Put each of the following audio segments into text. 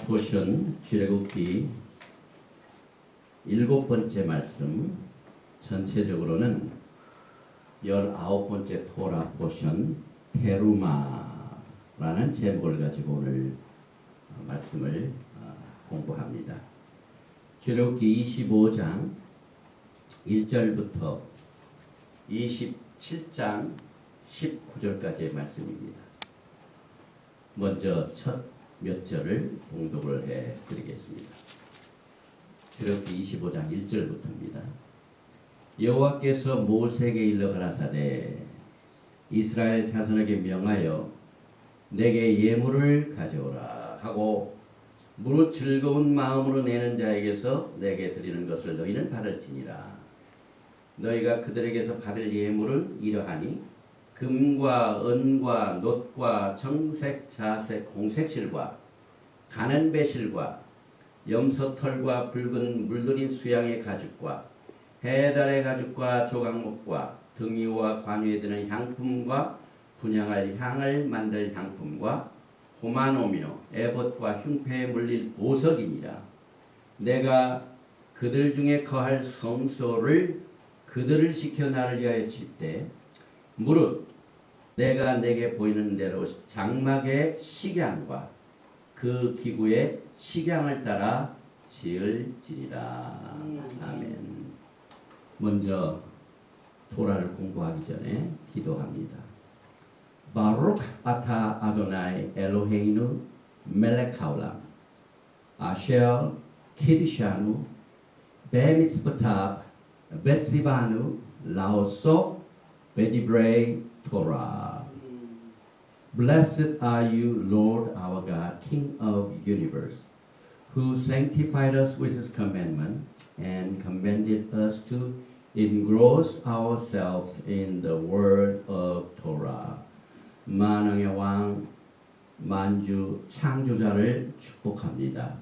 포션 출애굽기 7번째 말씀, 전체적으로는 19번째 토라 포션 테루마라는 제목을 가지고 오늘 말씀을 공부합니다. 출애굽기 25장 1절부터 27장 19절까지의 말씀입니다. 먼저 첫 몇 절을 봉독을 해드리겠습니다. 출애굽기 25장 1절부터입니다. 여호와께서 모세에게 일러 가라사대 이스라엘 자손에게 명하여 내게 예물을 가져오라 하고 무릇 즐거운 마음으로 내는 자에게서 내게 드리는 것을 너희는 받을지니라. 너희가 그들에게서 받을 예물은 이러하니 금과 은과 놋과 청색, 자색, 홍색실과 가는 배실과 염소털과 붉은 물들인 수양의 가죽과 해달의 가죽과 조각목과 등이와 관유에 드는 향품과 분향할 향을 만들 향품과 호마노며 에봇과 흉패에 물릴 보석이니라. 내가 그들 중에 거할 성소를 그들을 지켜 나를 위하여 칠 때 무릇 내가 내게 보이는 대로 장막의 식양과 그 기구의 식양을 따라 지을지니라. 아멘. 먼저 토라를 공부하기 전에 기도합니다. 바룩 아타 아도나이 엘로헤이누 멜렉 하울람 아쉘 키드샤누 베미스부탑 베시바누 라오소 베디브레이 Torah. Blessed are you, Lord our God, King of the universe, who sanctified us with his commandment and commanded us to engross ourselves in the word of Torah. 만왕의 왕, 만주 창조자를 축복합니다.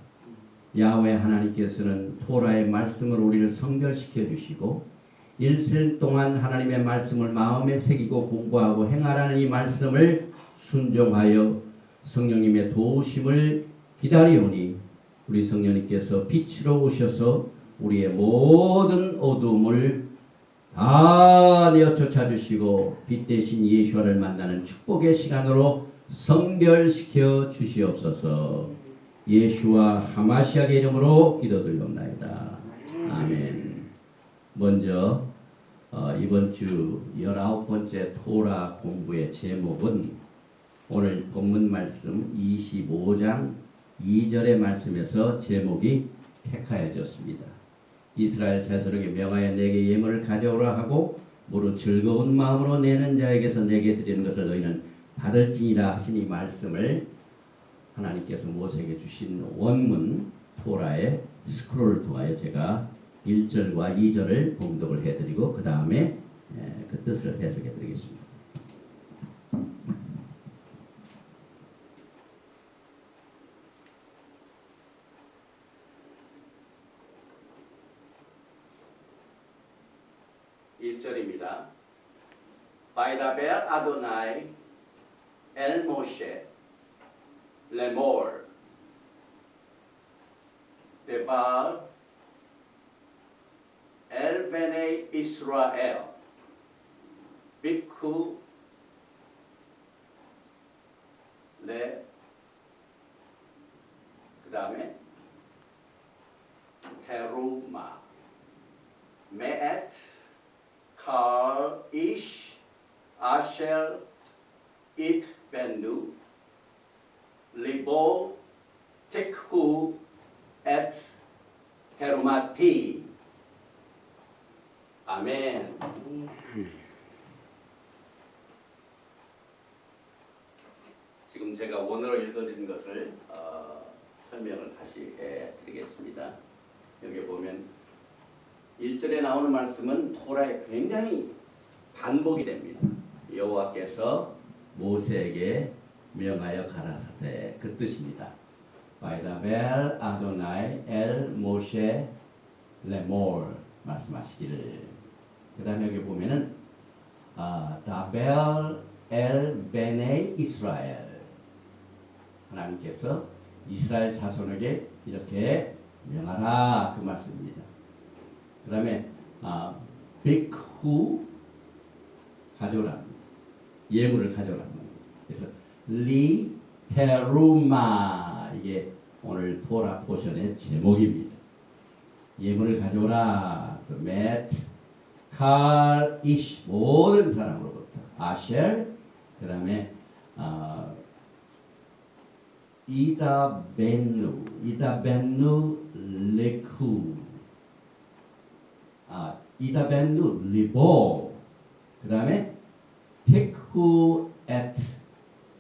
야훼 하나님께서는 토라의 말씀을 우리를 성결시켜 주시고 일생 동안 하나님의 말씀을 마음에 새기고 공부하고 행하라는 이 말씀을 순종하여 성령님의 도우심을 기다리오니 우리 성령님께서 빛으로 오셔서 우리의 모든 어두움을 다 내어 쫓아주시고 빛 대신 예수와를 만나는 축복의 시간으로 성결시켜 주시옵소서. 예수와 하마시아의 이름으로 기도드리옵나이다. 아멘. 먼저 이번 주 19번째 토라 공부의 제목은 오늘 본문 말씀 25장 2절의 말씀에서 제목이 택하여졌습니다. 이스라엘 자손에게 명하여 내게 예물을 가져오라 하고 무릇 즐거운 마음으로 내는 자에게서 내게 드리는 것을 너희는 받을지니라 하신 이 말씀을 하나님께서 모세에게 주신 원문 토라의 스크롤을 통하여 제가 1절과 2절을 봉독을 해드리고 그 다음에 그 뜻을 해석해드리겠습니다. (1절입니다) 바이다벨 아도나이 엘 모셰 레몰 데발 엘 베네 이스라엘 비쿠 레 그 다음에 테루마 메엣 칼 이시 아쉘 잇 벤누 리보 테크 엣 테루마티. 아멘. 지금 제가 원어로 읽어드린 것을 설명을 다시 해드리겠습니다. 여기 보면 1절에 나오는 말씀은 토라에 굉장히 반복이 됩니다. 여호와께서 모세에게 명하여 가라사대 그 뜻입니다. 바이다벨 아도나이 엘 모셰 레몰 말씀하시기를. 그 다음에 여기 보면은 다벨 엘 베네 이스라엘 하나님께서 이스라엘 자손에게 이렇게 명하라 그 말씀입니다. 그 다음에 빅후 가져오라 예물을 가져오라. 그래서 리테루마 이게 오늘 토라 포션의 제목입니다. 예물을 가져오라. 맷, 칼, 이시 모든 사람으로부터 아쉘 그 다음에 이다벤누 레쿠 이다벤누 리보 그 다음에 테쿠 앳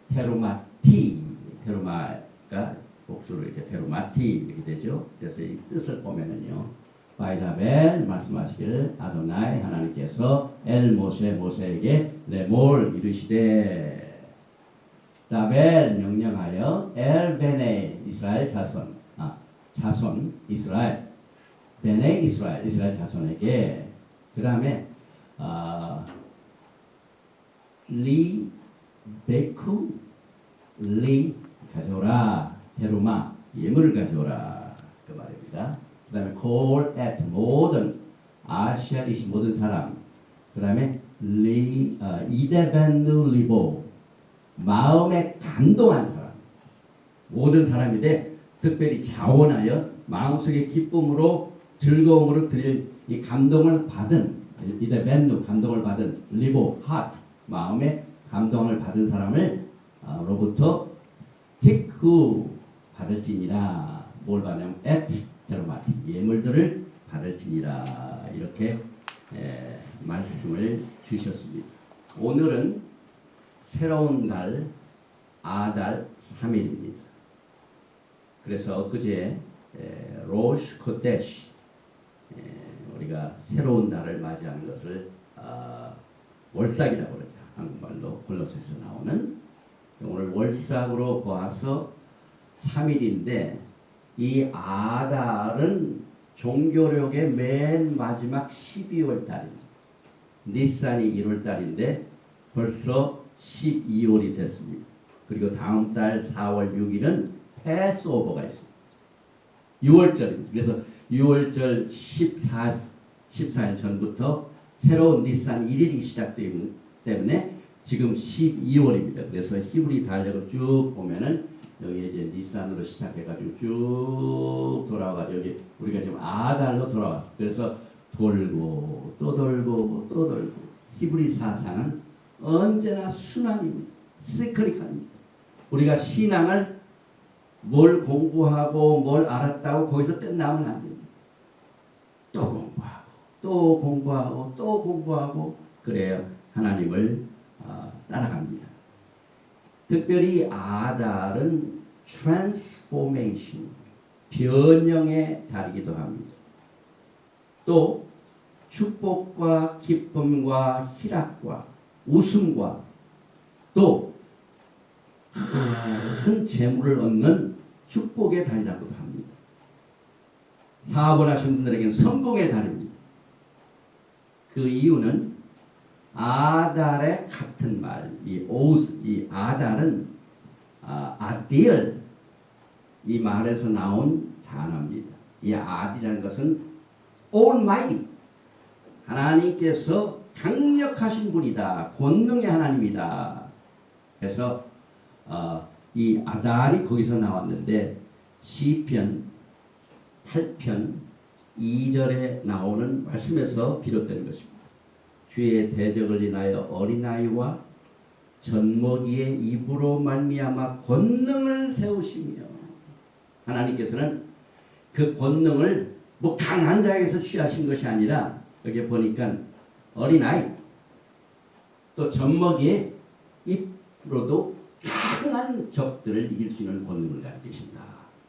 테루마티 테루마가 복수로 이렇게 테루마티 이렇게 되죠. 그래서 이 뜻을 보면은요. 바이다벨 말씀하시기를 아도나이 하나님께서 엘 모세에게 레몰 이르시되 다벨 명령하여 엘 베네 이스라엘 자손 이스라엘 베네 이스라엘 자손에게 그 다음에 리 베쿠 리 가져오라 테루마 예물을 가져오라 그 말입니다. 그 다음에 call at 모든 아시아이시 모든 사람 그 다음에 이데벤누 리보 마음에 감동한 사람 모든 사람인데 특별히 자원하여 마음속의 기쁨으로 즐거움으로 드릴 이 감동을 받은 이데벤누 감동을 받은 리보 하트 마음에 감동을 받은 사람을 로부터 티크 받을지니라 뭘 받냐면 at 테루마티 예물들을 받을지니라 이렇게 말씀을 주셨습니다. 오늘은 새로운 달 아달 3일입니다. 그래서 엊그제 로시 코데시 우리가 새로운 달을 맞이하는 것을 월삭이라고 그러죠. 한국말로 골로새서 나오는 오늘 월삭으로 보아서 3일인데 이 아달은 종교력의 맨 마지막 12월 달입니다. 니산이 1월 달인데 벌써 12월이 됐습니다. 그리고 다음 달 4월 6일은 패스오버가 있습니다. 6월절입니다. 그래서 6월절 14일 전부터 새로운 니산 1일이 시작되기 때문에 지금 12월입니다. 그래서 히브리 달력을 쭉 보면은 여기 이제 니산으로 시작해가지고 쭉 돌아와가지고 여기 우리가 지금 아달로 돌아왔습니다. 그래서 돌고 또 돌고 또 돌고 히브리 사상은 언제나 순환입니다. 시클릭합니다. 우리가 신앙을 뭘 공부하고 뭘 알았다고 거기서 끝나면 안 됩니다. 또 공부하고 또 공부하고 또 공부하고 그래야 하나님을 따라갑니다. 특별히 아달은 transformation, 변형의 달이기도 합니다. 또 축복과 기쁨과 희락과 웃음과 또 큰 재물을 얻는 축복의 달이라고도 합니다. 사업을 하시는 분들에게는 성공의 달입니다. 그 이유는 아달의 같은 말, 이 아달은 아디엘 이 말에서 나온 단어입니다. 이 아디라는 것은 Almighty 하나님께서 강력하신 분이다, 권능의 하나님이다. 그래서 이 아달이 거기서 나왔는데 시편 8편 2절에 나오는 말씀에서 비롯된 것입니다. 주의 대적을 인하여 어린아이와 젖먹이의 입으로 말미암아 권능을 세우시며 하나님께서는 그 권능을 뭐 강한 자에게서 취하신 것이 아니라 여기 보니까 어린아이 또 젖먹이의 입으로도 강한 적들을 이길 수 있는 권능을 가지고 계신다.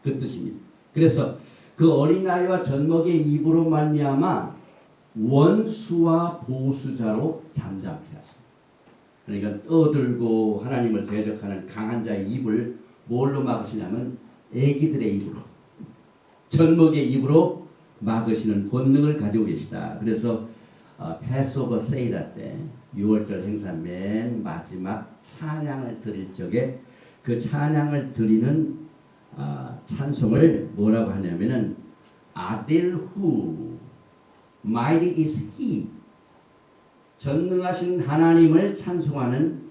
그 뜻입니다. 그래서 그 어린아이와 젖먹이의 입으로 말미암아 원수와 보수자로 잠잠케 하십니다. 그러니까 떠들고 하나님을 대적하는 강한 자의 입을 뭘로 막으시냐면 애기들의 입으로 젖먹이의 입으로 막으시는 권능을 가지고 계시다. 그래서 패스오버 세이다 때 6월절 행사 맨 마지막 찬양을 드릴 적에 그 찬양을 드리는 찬송을 뭐라고 하냐면은 아델후 mighty is he 전능하신 하나님을 찬송하는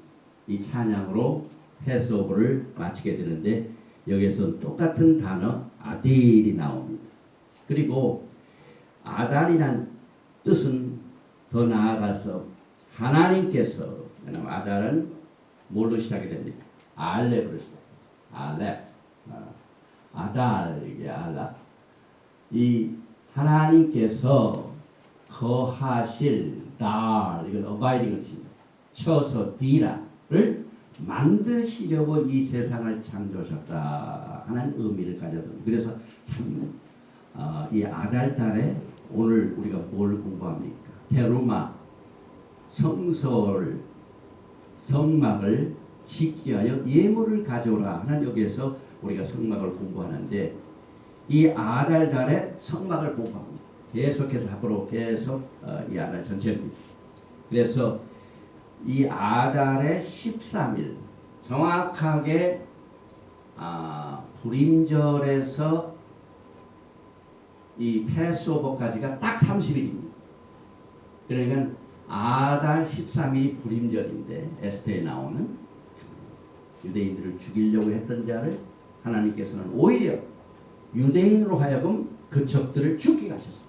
이 찬양으로 패스오버를 마치게 되는데 여기에서 똑같은 단어 아델이 나옵니다. 그리고 아달이란 뜻은 더 나아가서 하나님께서 아달은 뭘로 시작이 됩니까? 알렙으로 시작. 알렙. 아달 이게 알라. 이 하나님께서 거하실 달 이건 어바이딩을 뜻입니다. 쳐서 디라를 만드시려고 이 세상을 창조하셨다 하는 의미를 가져듭니다. 그래서 참 이 아달달에 오늘 우리가 뭘 공부합니까? 테루마 성소를 성막을 짓기 위하여 예물을 가져오라 하는 여기에서 우리가 성막을 공부하는데 이 아달달에 성막을 공부합니다. 계속해서 앞으로 계속 이 아달 전체입니다. 그래서 이 아달의 13일 정확하게 불임절에서 이 패스오버까지가 딱 30일입니다. 그러니까 아달 13일이 불임절인데 에스더에 나오는 유대인들을 죽이려고 했던 자를 하나님께서는 오히려 유대인으로 하여금 그 적들을 죽게 하셨습니다.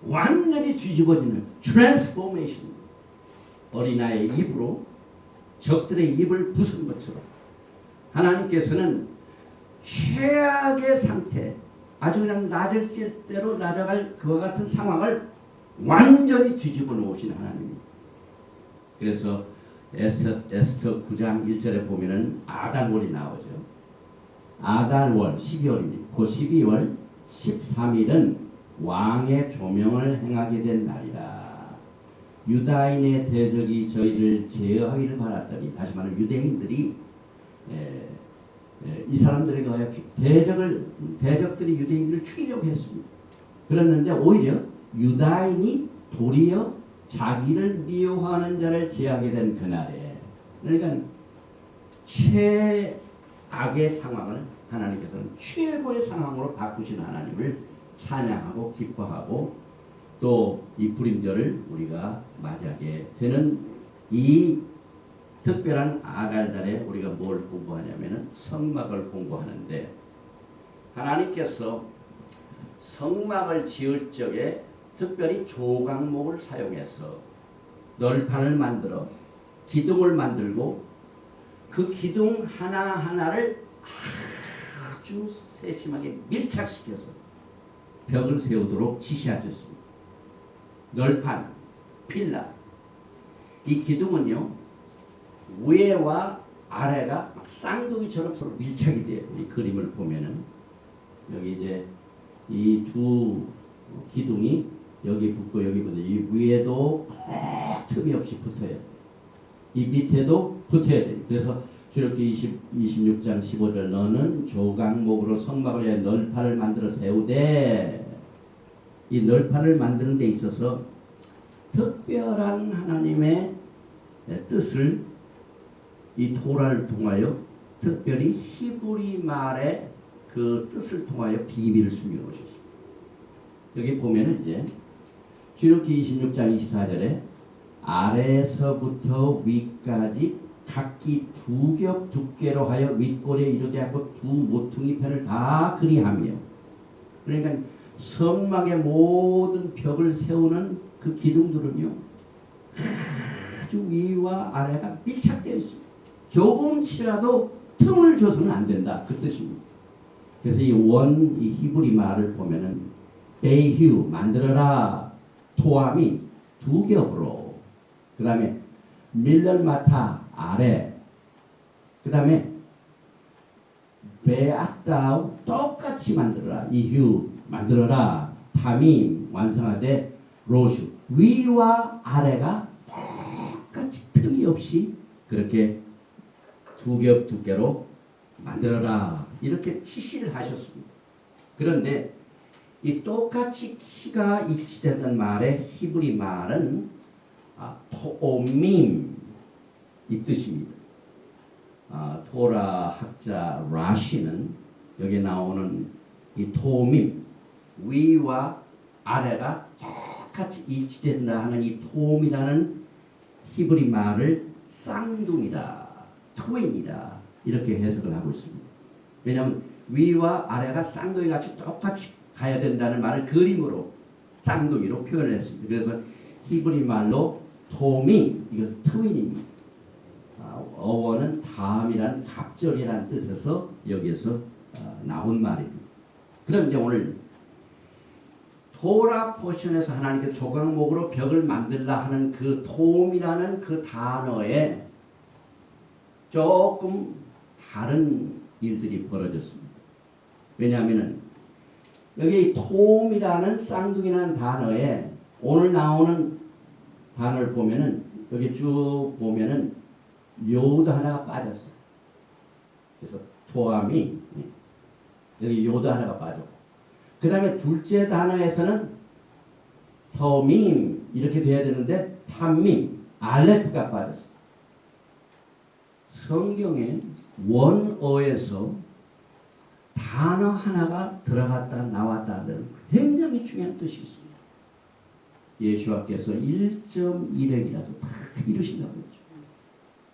완전히 뒤집어지는 트랜스포메이션. 어린아이의 입으로 적들의 입을 부순 것처럼 하나님께서는 최악의 상태 아주 그냥 낮을 대로 낮아갈 그와 같은 상황을 완전히 뒤집어 놓으신 하나님입니다. 그래서 에스더 9장 1절에 보면은 아달월이 나오죠. 아달월 12월입니다. 그 12월 13일은 왕의 조명을 행하게 된 날이라. 유다인의 대적이 저희를 제어하기를 바랐더니 다시 말하면 유대인들이 이 사람들에 의하여 대적들이 유대인들을 죽이려고 했습니다. 그랬는데 오히려 유다인이 도리어 자기를 미워하는 자를 제하게 된 그날에 그러니까 최악의 상황을 하나님께서는 최고의 상황으로 바꾸신 하나님을 찬양하고 기뻐하고 또 이 불임절을 우리가 맞이하게 되는 이 특별한 아달달에 우리가 뭘 공부하냐면은 성막을 공부하는데 하나님께서 성막을 지을 적에 특별히 조각목을 사용해서 널판을 만들어 기둥을 만들고 그 기둥 하나하나를 아주 세심하게 밀착시켜서 벽을 세우도록 지시하셨습니다. 널판, 필라. 이 기둥은요 위에와 아래가 막 쌍둥이처럼 서로 밀착이 돼요. 이 그림을 보면은 여기 이제 이 두 기둥이 여기 붙고 여기 붙고 이 위에도 틈이 없이 붙어요. 이 밑에도 붙어야 돼요. 그래서 출애굽기 26장 15절 너는 조각목으로 성막을 위해 널판을 만들어 세우되 이 널판을 만드는 데 있어서 특별한 하나님의 뜻을 이 토라를 통하여 특별히 히브리 말의 그 뜻을 통하여 비밀을 숨겨 놓으셨습니다. 여기 보면은 이제 출애굽기 26장 24절에 아래에서부터 위까지 각기 2겹 두께로 하여 윗골에 이르게 하고 두 모퉁이 편을 다 그리하며 그러니까 성막의 모든 벽을 세우는 그 기둥들은요 아주 위와 아래가 밀착되어 있습니다. 조금씩이라도 틈을 줘서는 안 된다 그 뜻입니다. 그래서 이 히브리 말을 보면은 베이휴 만들어라 토아민 2겹으로 그 다음에 밀런마타 아래 그 다음에 베악다우 똑같이 만들어라 이휴 만들어라 타민 완성하되 로슈 위와 아래가 똑같이 틈이 없이 그렇게 2겹 두께로 만들어라 이렇게 지시를 하셨습니다. 그런데 이 똑같이 키가 일치되던 말의 히브리 말은 토옴임 이 뜻입니다. 토라 학자 라시는 여기 나오는 이 토밈 위와 아래가 똑같이 일치된다 하는 이 톰이라는 히브리 말을 쌍둥이다, 트윈이다 이렇게 해석을 하고 있습니다. 왜냐하면 위와 아래가 쌍둥이 같이 똑같이 가야 된다는 말을 그림으로 쌍둥이로 표현을 했습니다. 그래서 히브리 말로 톰이 이것은 트윈입니다. 어원은 다음이라는 갑절이라는 뜻에서 여기에서 나온 말입니다. 그런데 오늘 토라 포션에서 하나님께서 조각목으로 벽을 만들라 하는 그 톰이라는 그 단어에 조금 다른 일들이 벌어졌습니다. 왜냐하면 여기 톰이라는 쌍둥이라는 단어에 오늘 나오는 단어를 보면은 여기 쭉 보면은 요도 하나가 빠졌어요. 그래서 토함이 여기 요도 하나가 빠졌고 그 다음에 둘째 단어에서는 터밈 이렇게 돼야 되는데 탐밈 알레프가 빠졌어요. 성경에 원어에서 단어 하나가 들어갔다 나왔다 하는 굉장히 중요한 뜻이 있습니다. 예수와께서 1.1획이라도 다 이루신다고 했죠.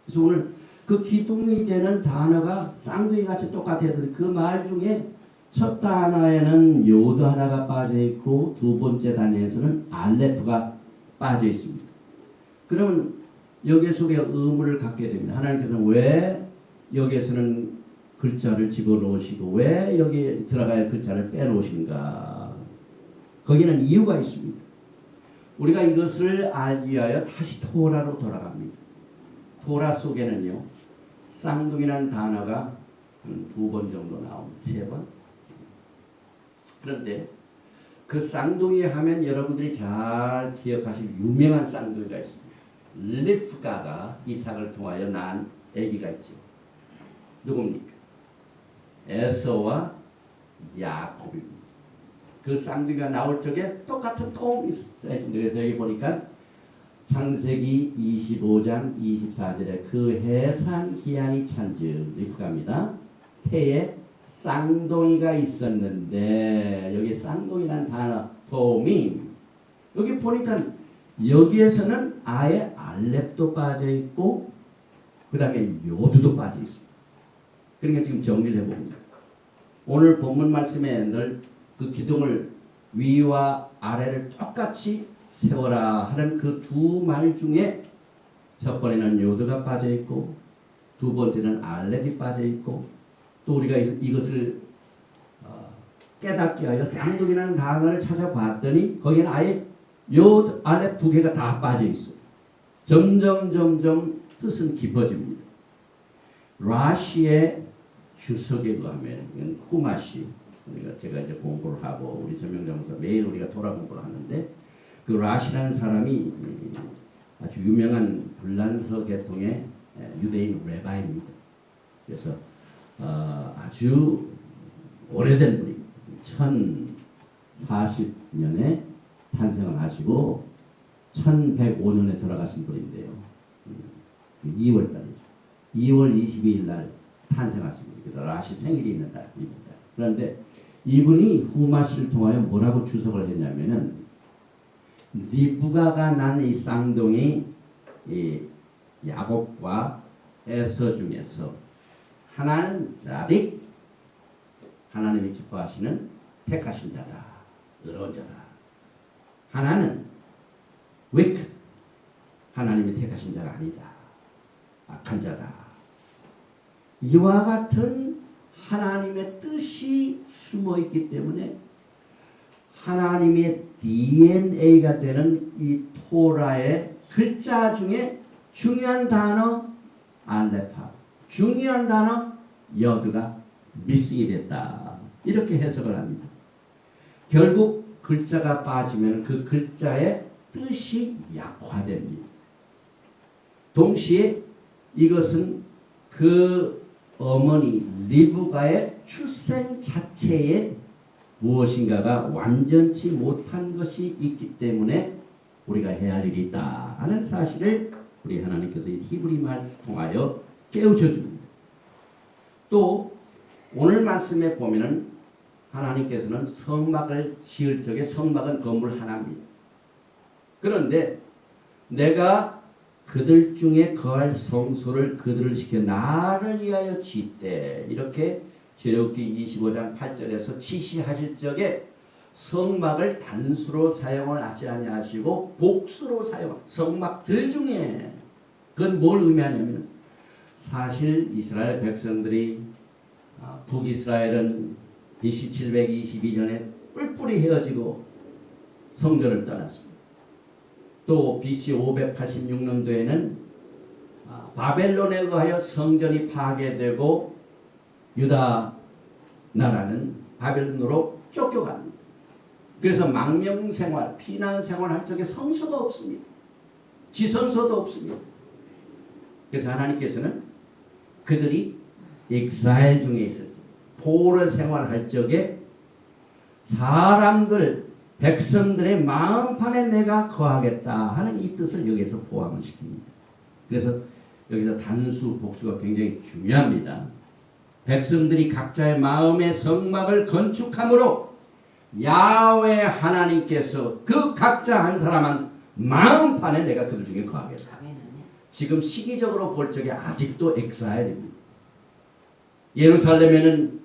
그래서 오늘 그 기둥이 되는 단어가 쌍둥이 같이 똑같아야 되는데 그 말 중에 첫 단어에는 요도 하나가 빠져 있고 두 번째 단어에서는 알레프가 빠져 있습니다. 그러면 여기에서 우리가 의문을 갖게 됩니다. 하나님께서는 왜 여기에서는 글자를 집어넣으시고 왜 여기 들어갈 글자를 빼놓으신가? 거기는 이유가 있습니다. 우리가 이것을 알기 위하여 다시 토라로 돌아갑니다. 토라 속에는요 쌍둥이라는 단어가 한 2번 정도 나옵니다. 3번. 그런데 그 쌍둥이 하면 여러분들이 잘 기억하실 유명한 쌍둥이가 있습니다. 리브가가 이삭을 통하여 난 아기가 있죠. 누굽니까? 에서와 야곱입니다. 그 쌍둥이가 나올 적에 똑같은 톰이 써있습니다. 그래서 여기 보니까 창세기 25장 24절에 그 해산 기한이 찬즉 리브가입니다. 태에 쌍둥이가 있었는데 여기 쌍둥이라는 단어 톰이 여기 보니까 여기에서는 아예 알렙도 빠져 있고 그 다음에 요두도 빠져 있습니다. 그러니까 지금 정리를 해봅니다. 오늘 본문 말씀에 늘 그 기둥을 위와 아래를 똑같이 세워라 하는 그 두 말 중에 첫 번에는 요드가 빠져 있고 두 번째는 알렙이 빠져 있고 또 우리가 이것을 깨닫기 위하여 쌍둥이라는 단어를 찾아봤더니 거기는 아예 요드, 알렙 두 개가 다 빠져 있어요. 점점 뜻은 깊어집니다. 라시의 주석에 의하면 후마시 제가 이제 공부를 하고 우리 전명장사 매일 우리가 토라 공부를 하는데 그 라시라는 사람이 아주 유명한 불란서 계통의 유대인 레바입니다. 그래서 아주 오래된 분입니다. 1040년에 탄생을 하시고 1105년에 돌아가신 분인데요. 2월달이죠. 2월 22일 날 탄생하십니다. 그래서 라시 생일이 있는 날입니다. 그런데 이분이 후마시를 통하여 뭐라고 주석을 했냐면은 리브가가 난 이 쌍둥이 이 야곱과 에서 중에서 하나는 자딕 하나님이 기뻐하시는 택하신 자다. 의로운 자다. 하나는 위크 하나님이 택하신 자가 아니다. 악한 자다. 이와 같은 하나님의 뜻이 숨어 있기 때문에 하나님의 DNA가 되는 이 토라의 글자 중에 중요한 단어 알레파, 중요한 단어 여드가 미싱이 됐다. 이렇게 해석을 합니다. 결국 글자가 빠지면 그 글자의 뜻이 약화됩니다. 동시에 이것은 그 어머니 리브가의 출생 자체에 무엇인가가 완전치 못한 것이 있기 때문에 우리가 해야 할 일이 있다 하는 사실을 우리 하나님께서 이 히브리 말을 통하여 깨우쳐 줍니다. 또 오늘 말씀에 보면은 하나님께서는 성막을 지을 적에 성막은 건물 하나입니다. 그런데 내가 그들 중에 거할 성소를 그들을 시켜 나를 위하여 짓되 이렇게 출애굽기 25장 8절에서 지시하실 적에 성막을 단수로 사용을 하지 아니하시고 복수로 사용. 성막들 중에 그건 뭘 의미하냐면 사실 이스라엘 백성들이 북이스라엘은 BC 722년에 뿔뿔이 헤어지고 성전을 떠났습니다. 또 BC 586년도에는 바벨론에 의하여 성전이 파괴되고 유다 나라는 바벨론으로 쫓겨갑니다. 그래서 망명생활, 피난생활 할 적에 성소가 없습니다. 지성소도 없습니다. 그래서 하나님께서는 그들이 엑사일 중에 있을 때 포로 생활할 적에 사람들, 백성들의 마음판에 내가 거하겠다 하는 이 뜻을 여기서 포함을 시킵니다. 그래서 여기서 단수, 복수가 굉장히 중요합니다. 백성들이 각자의 마음의 성막을 건축함으로 야훼 하나님께서 그 각자 한 사람한 마음판에 내가 그들 중에 거하겠다. 지금 시기적으로 볼 적에 아직도 엑사일입니다. 예루살렘에는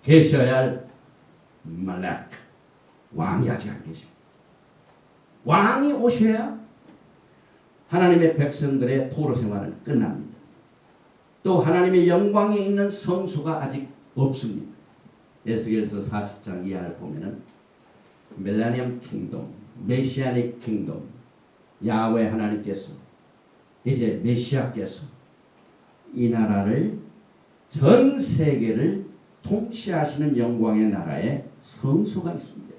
계셔야 할 말락 왕이 아직 안 계십니다. 왕이 오셔야 하나님의 백성들의 포로 생활은 끝납니다. 또 하나님의 영광이 있는 성소가 아직 없습니다. 에스겔서 40장 이하를 보면은 밀레니엄 킹덤, 메시아닉 킹덤, 야훼 하나님께서 이제 메시아께서 이 나라를 전 세계를 통치하시는 영광의 나라에 성소가 있습니다.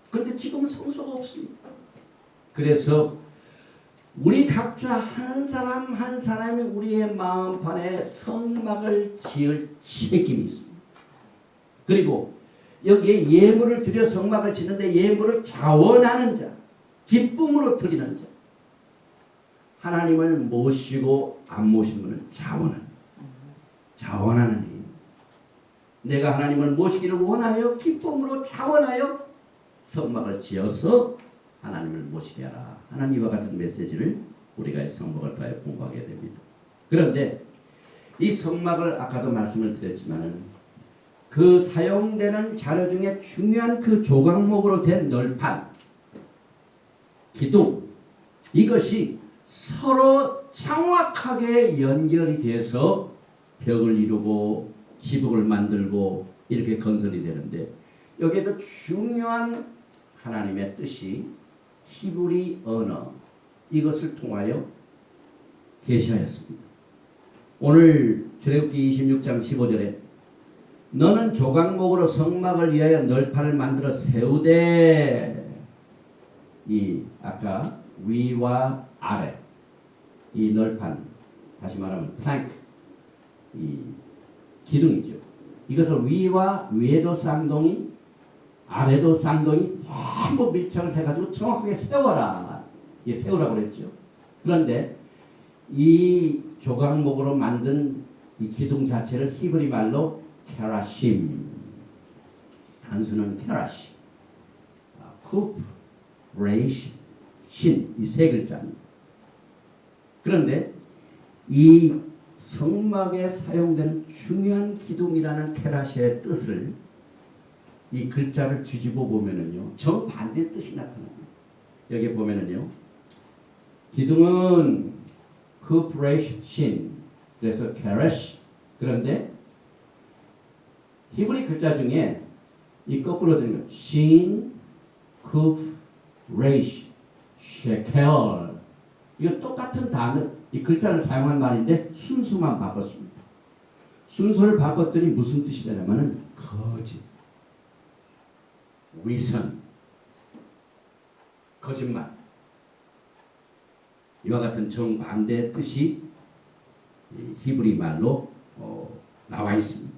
그런데 지금은 성소가 없습니다. 그래서 우리 각자 한 사람 한 사람이 우리의 마음판에 성막을 지을 책임이 있습니다. 그리고 여기에 예물을 드려 성막을 짓는데 예물을 자원하는 자, 기쁨으로 드리는 자, 하나님을 모시고 안 모신 분은 자원하는 일. 내가 하나님을 모시기를 원하여 기쁨으로 자원하여 성막을 지어서 하나님을 모시게 하라 하는 이와 같은 메시지를 우리가 성막을 통해 공부하게 됩니다. 그런데 이 성막을 아까도 말씀을 드렸지만은 그 사용되는 자료 중에 중요한 그 조각목으로 된 널판, 기둥, 이것이 서로 정확하게 연결이 돼서 벽을 이루고 지붕을 만들고 이렇게 건설이 되는데 여기에도 중요한 하나님의 뜻이 히브리 언어 이것을 통하여 계시하였습니다. 오늘 출애굽기 26장 15절에 너는 조각목으로 성막을 위하여 널판을 만들어 세우되 이 아까 위와 아래 이 널판 다시 말하면 플랭크 이 기둥이죠. 이것을 위와 위에도 쌍둥이 아래도 쌍둥이 전부 밀착을 해가지고 정확하게 세워라. 이 세우라고 그랬죠. 그런데 이 조각목으로 만든 이 기둥 자체를 히브리 말로 케라심 단수는 케라심 쿠프 레이시 신 이 세 글자입니다. 그런데 이 성막에 사용된 중요한 기둥이라는 케라시의 뜻을 이 글자를 뒤집어 보면은요 정반대 뜻이 나타납니다. 여기 보면은요 기둥은 쿠프 레이시 신 그래서 케라시 그런데 히브리 글자 중에 이 거꾸로 되는 거 신, 쿠프, 레이시, 쉐켈 이거 똑같은 단어 이 글자를 사용한 말인데 순수만 바꿨습니다. 순서를 바꿨더니 무슨 뜻이 되냐면은 거짓, 위선, 거짓말 이와 같은 정반대의 뜻이 히브리 말로 나와 있습니다.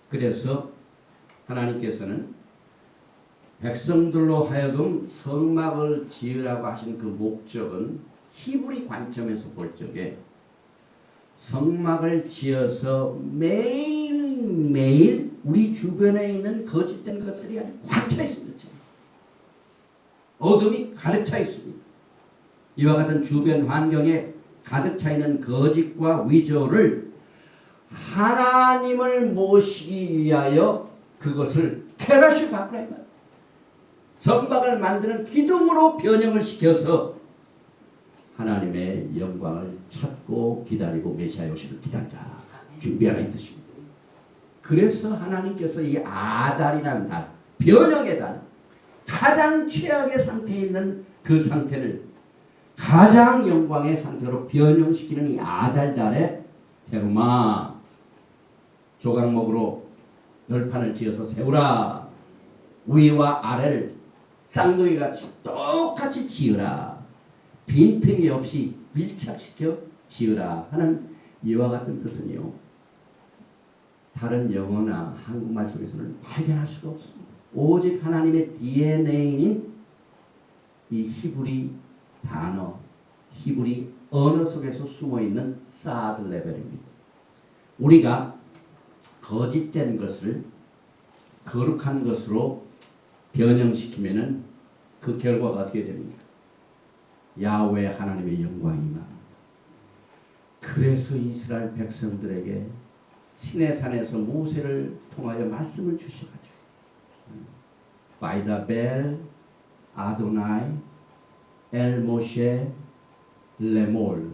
그래서 하나님께서는 백성들로 하여금 성막을 지으라고 하신 그 목적은 히브리 관점에서 볼 적에 성막을 지어서 매일매일 우리 주변에 있는 거짓된 것들이 아주 꽉 차 있습니다. 어둠이 가득 차 있습니다. 이와 같은 주변 환경에 가득 차 있는 거짓과 위조를 하나님을 모시기 위하여 그것을 테라시 바꾸라. 성막을 만드는 기둥으로 변형을 시켜서 하나님의 영광을 찾고 기다리고 메시아의 오심을 기다리라. 준비하라 이 뜻입니다. 그래서 하나님께서 이 아달이라는 달, 변형의 달, 가장 최악의 상태에 있는 그 상태를 가장 영광의 상태로 변형시키는 이 아달달에 테루마 조각목으로 널판을 지어서 세우라. 위와 아래를 쌍둥이같이 똑같이 지으라. 빈틈이 없이 밀착시켜 지으라 하는 이와 같은 뜻은요, 다른 영어나 한국말 속에서는 발견할 수가 없습니다. 오직 하나님의 DNA인 이 히브리 단어, 히브리 언어 속에서 숨어있는 사드 레벨입니다. 우리가 거짓된 것을 거룩한 것으로 변형시키면은 그 결과가 어떻게 됩니까? 야훼 하나님의 영광이 임하는. 그래서 이스라엘 백성들에게 시내산에서 모세를 통하여 말씀을 주셔가지고 바이다 벨 아도나이 엘 모셰 레몰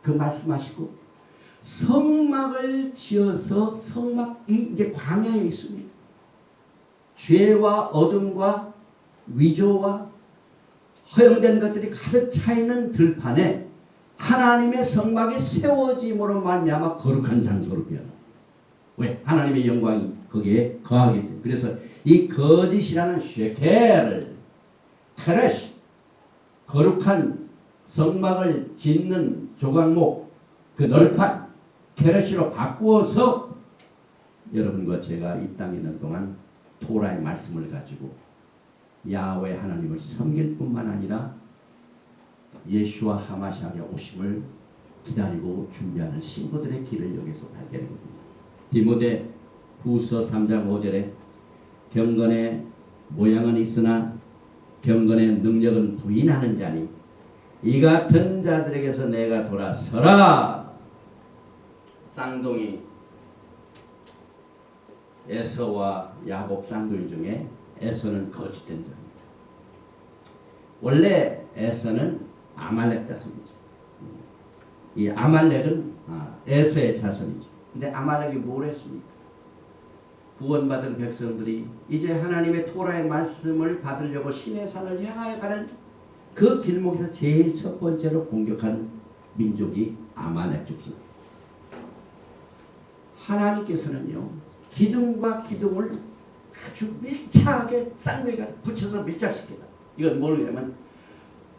그 말씀하시고 성막을 지어서 성막이 이제 광야에 있습니다. 죄와 어둠과 위조와 허용된 것들이 가득 차 있는 들판에 하나님의 성막이 세워짐으로 말미암아 거룩한 장소로 변화. 왜? 하나님의 영광이 거기에 거하기 때문에. 그래서 이 거짓이라는 쉐켈을 테레시 거룩한 성막을 짓는 조각목 그 널판 케레시로 바꾸어서 여러분과 제가 이 땅에 있는 동안 토라의 말씀을 가지고 야훼 하나님을 섬길 뿐만 아니라 예수와 하마시아의 오심을 기다리고 준비하는 신부들의 길을 여기서 발견해 봅니다. 디모데 후서 3장 5절에 경건의 모양은 있으나 경건의 능력은 부인하는 자니 이 같은 자들에게서 내가 돌아서라. 쌍둥이 에서와 야곱 쌍둥이 중에 에서는 거짓된 자입니다. 원래 에서는 아말렉 자손이죠. 이 아말렉은 에서의 자손이죠. 근데 아말렉이 뭘 했습니까? 구원받은 백성들이 이제 하나님의 토라의 말씀을 받으려고 신의 산을 향하여 가는 그 길목에서 제일 첫 번째로 공격한 민족이 아말렉 족속. 하나님께서는요, 기둥과 기둥을 아주 밀착하게 쌍둥이가 붙여서 밀착시키다. 이건 뭐냐면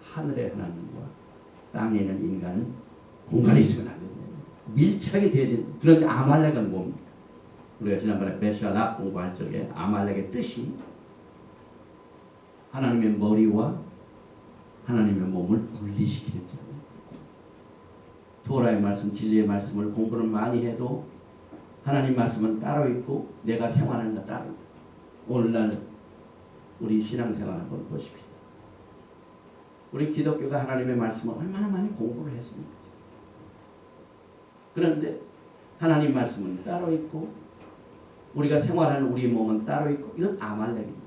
하늘의 하나님과 땅에 있는 인간은 공간이 있으면 안 된다. 밀착이 돼야 된다. 그런데 아말렉은 뭡니까? 우리가 지난번에 베샬락 공부할 적에 아말렉의 뜻이 하나님의 머리와 하나님의 몸을 분리시키는 자. 토라의 말씀, 진리의 말씀을 공부를 많이 해도 하나님 말씀은 따로 있고 내가 생활하는 건 따로 있고. 오늘날 우리 신앙생활 한번 보십시오. 우리 기독교가 하나님의 말씀을 얼마나 많이 공부를 했습니까? 그런데 하나님 말씀은 따로 있고 우리가 생활하는 우리 몸은 따로 있고 이건 아말렉입니다.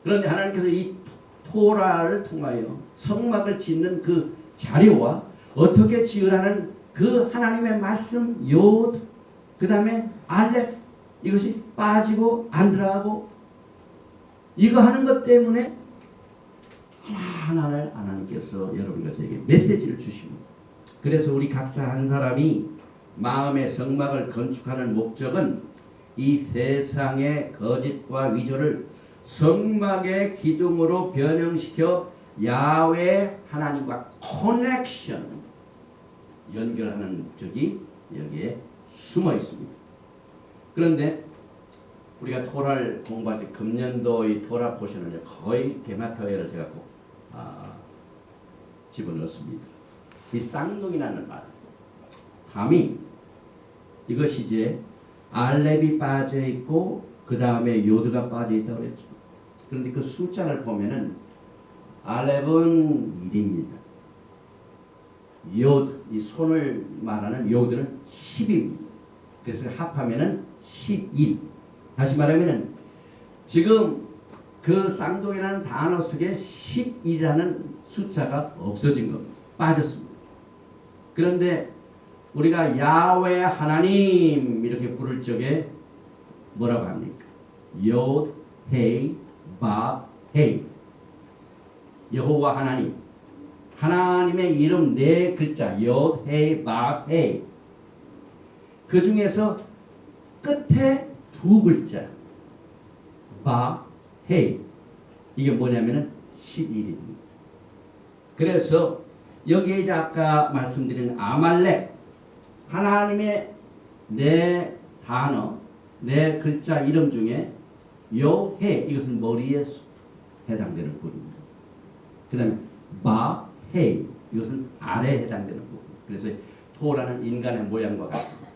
그런데 하나님께서 이 토라를 통하여 성막을 짓는 그 자료와 어떻게 지으라는 그 하나님의 말씀 요드 그 다음에 알렙 이것이 빠지고 안 들어가고 이거 하는 것 때문에 하나하나를 하나님께서 여러분과 저에게 메시지를 주십니다. 그래서 우리 각자 한 사람이 마음의 성막을 건축하는 목적은 이 세상의 거짓과 위조를 성막의 기둥으로 변형시켜 야훼 하나님과 커넥션 연결하는 목적이 여기에 숨어 있습니다. 그런데 우리가 토라를 공부할 때 금년도 이 토라 포션을 거의 게마타웨를 제가 집어넣습니다. 이 쌍둥이라는 말 하미 이것이 이제 알렙이 빠져 있고 그 다음에 요드가 빠져 있다고 했죠. 그런데 그 숫자를 보면은 알렙은 1입니다. 요드 이 손을 말하는 요드는 10입니다. 그래서 합하면은 11. 다시 말하면은 지금 그 쌍둥이라는 단어 속에 11이라는 숫자가 없어진 겁니다. 빠졌습니다. 그런데 우리가 야훼 하나님 이렇게 부를 적에 뭐라고 합니까? 요드, 헤이, 밥, 헤이. 여호와 하나님. 하나님의 이름 네 글자 요드, 헤이, 밥, 헤이. 그 중에서 끝에 두 글자 밥, 헤이. 이게 뭐냐면은 11입니다. 그래서 여기에 이제 아까 말씀드린 아말렉 하나님의 네 단어 네 글자 이름 중에 요해 이것은 머리에 해당되는 부분입니다. 그 다음에 바, 헤이 이것은 아래에 해당되는 부분. 그래서 토라는 인간의 모양과 같습니다.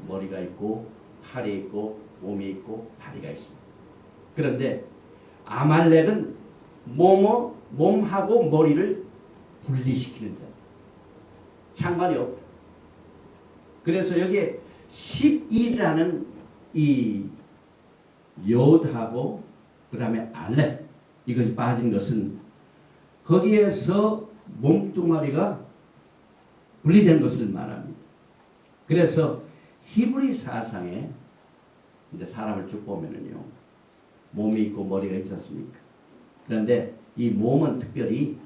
머리가 있고 팔이 있고 몸이 있고 다리가 있습니다. 그런데 아말렉은 몸하고 머리를 분리시키는 자. 상관이 없다. 그래서 여기에 12라는 이 요드하고 그 다음에 알렙 이것이 빠진 것은 거기에서 몸뚱아리가 분리된 것을 말합니다. 그래서 히브리 사상에 이제 사람을 쭉 보면은요 몸이 있고 머리가 있지 않습니까? 그런데 이 몸은 특별히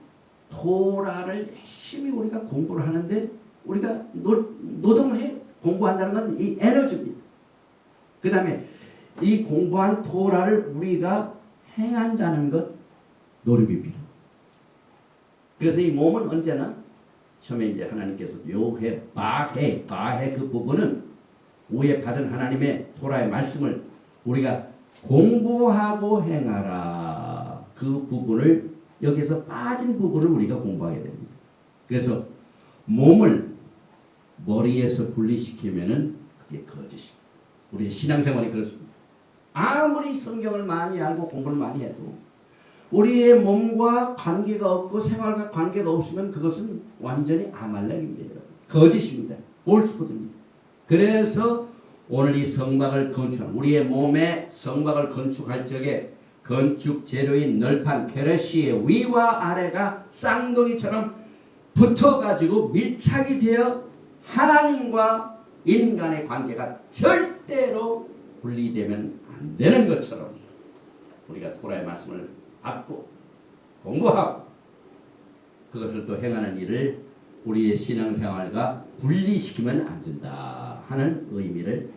토라를 열심히 우리가 공부를 하는데 우리가 노동을 해 공부한다는 건 이 에너지입니다. 그 다음에 이 공부한 토라를 우리가 행한다는 것 노력이 필요합니다. 그래서 이 몸은 언제나 처음에 이제 하나님께서 요해 바해 그 부분은 위에 받은 하나님의 토라의 말씀을 우리가 공부하고 행하라. 그 부분을 여기서 빠진 부분을 우리가 공부하게 됩니다. 그래서 몸을 머리에서 분리시키면은 그게 거짓입니다. 우리의 신앙생활이 그렇습니다. 아무리 성경을 많이 알고 공부를 많이 해도 우리의 몸과 관계가 없고 생활과 관계가 없으면 그것은 완전히 아말렉입니다. 거짓입니다. 폴스푸드입니다. 그래서 오늘 이 성막을 건축한 우리의 몸에 성막을 건축할 적에 건축 재료인 널판 케레시의 위와 아래가 쌍둥이처럼 붙어가지고 밀착이 되어 하나님과 인간의 관계가 절대로 분리되면 안 되는 것처럼 우리가 토라의 말씀을 받고 공부하고 그것을 또 행하는 일을 우리의 신앙생활과 분리시키면 안 된다 하는 의미를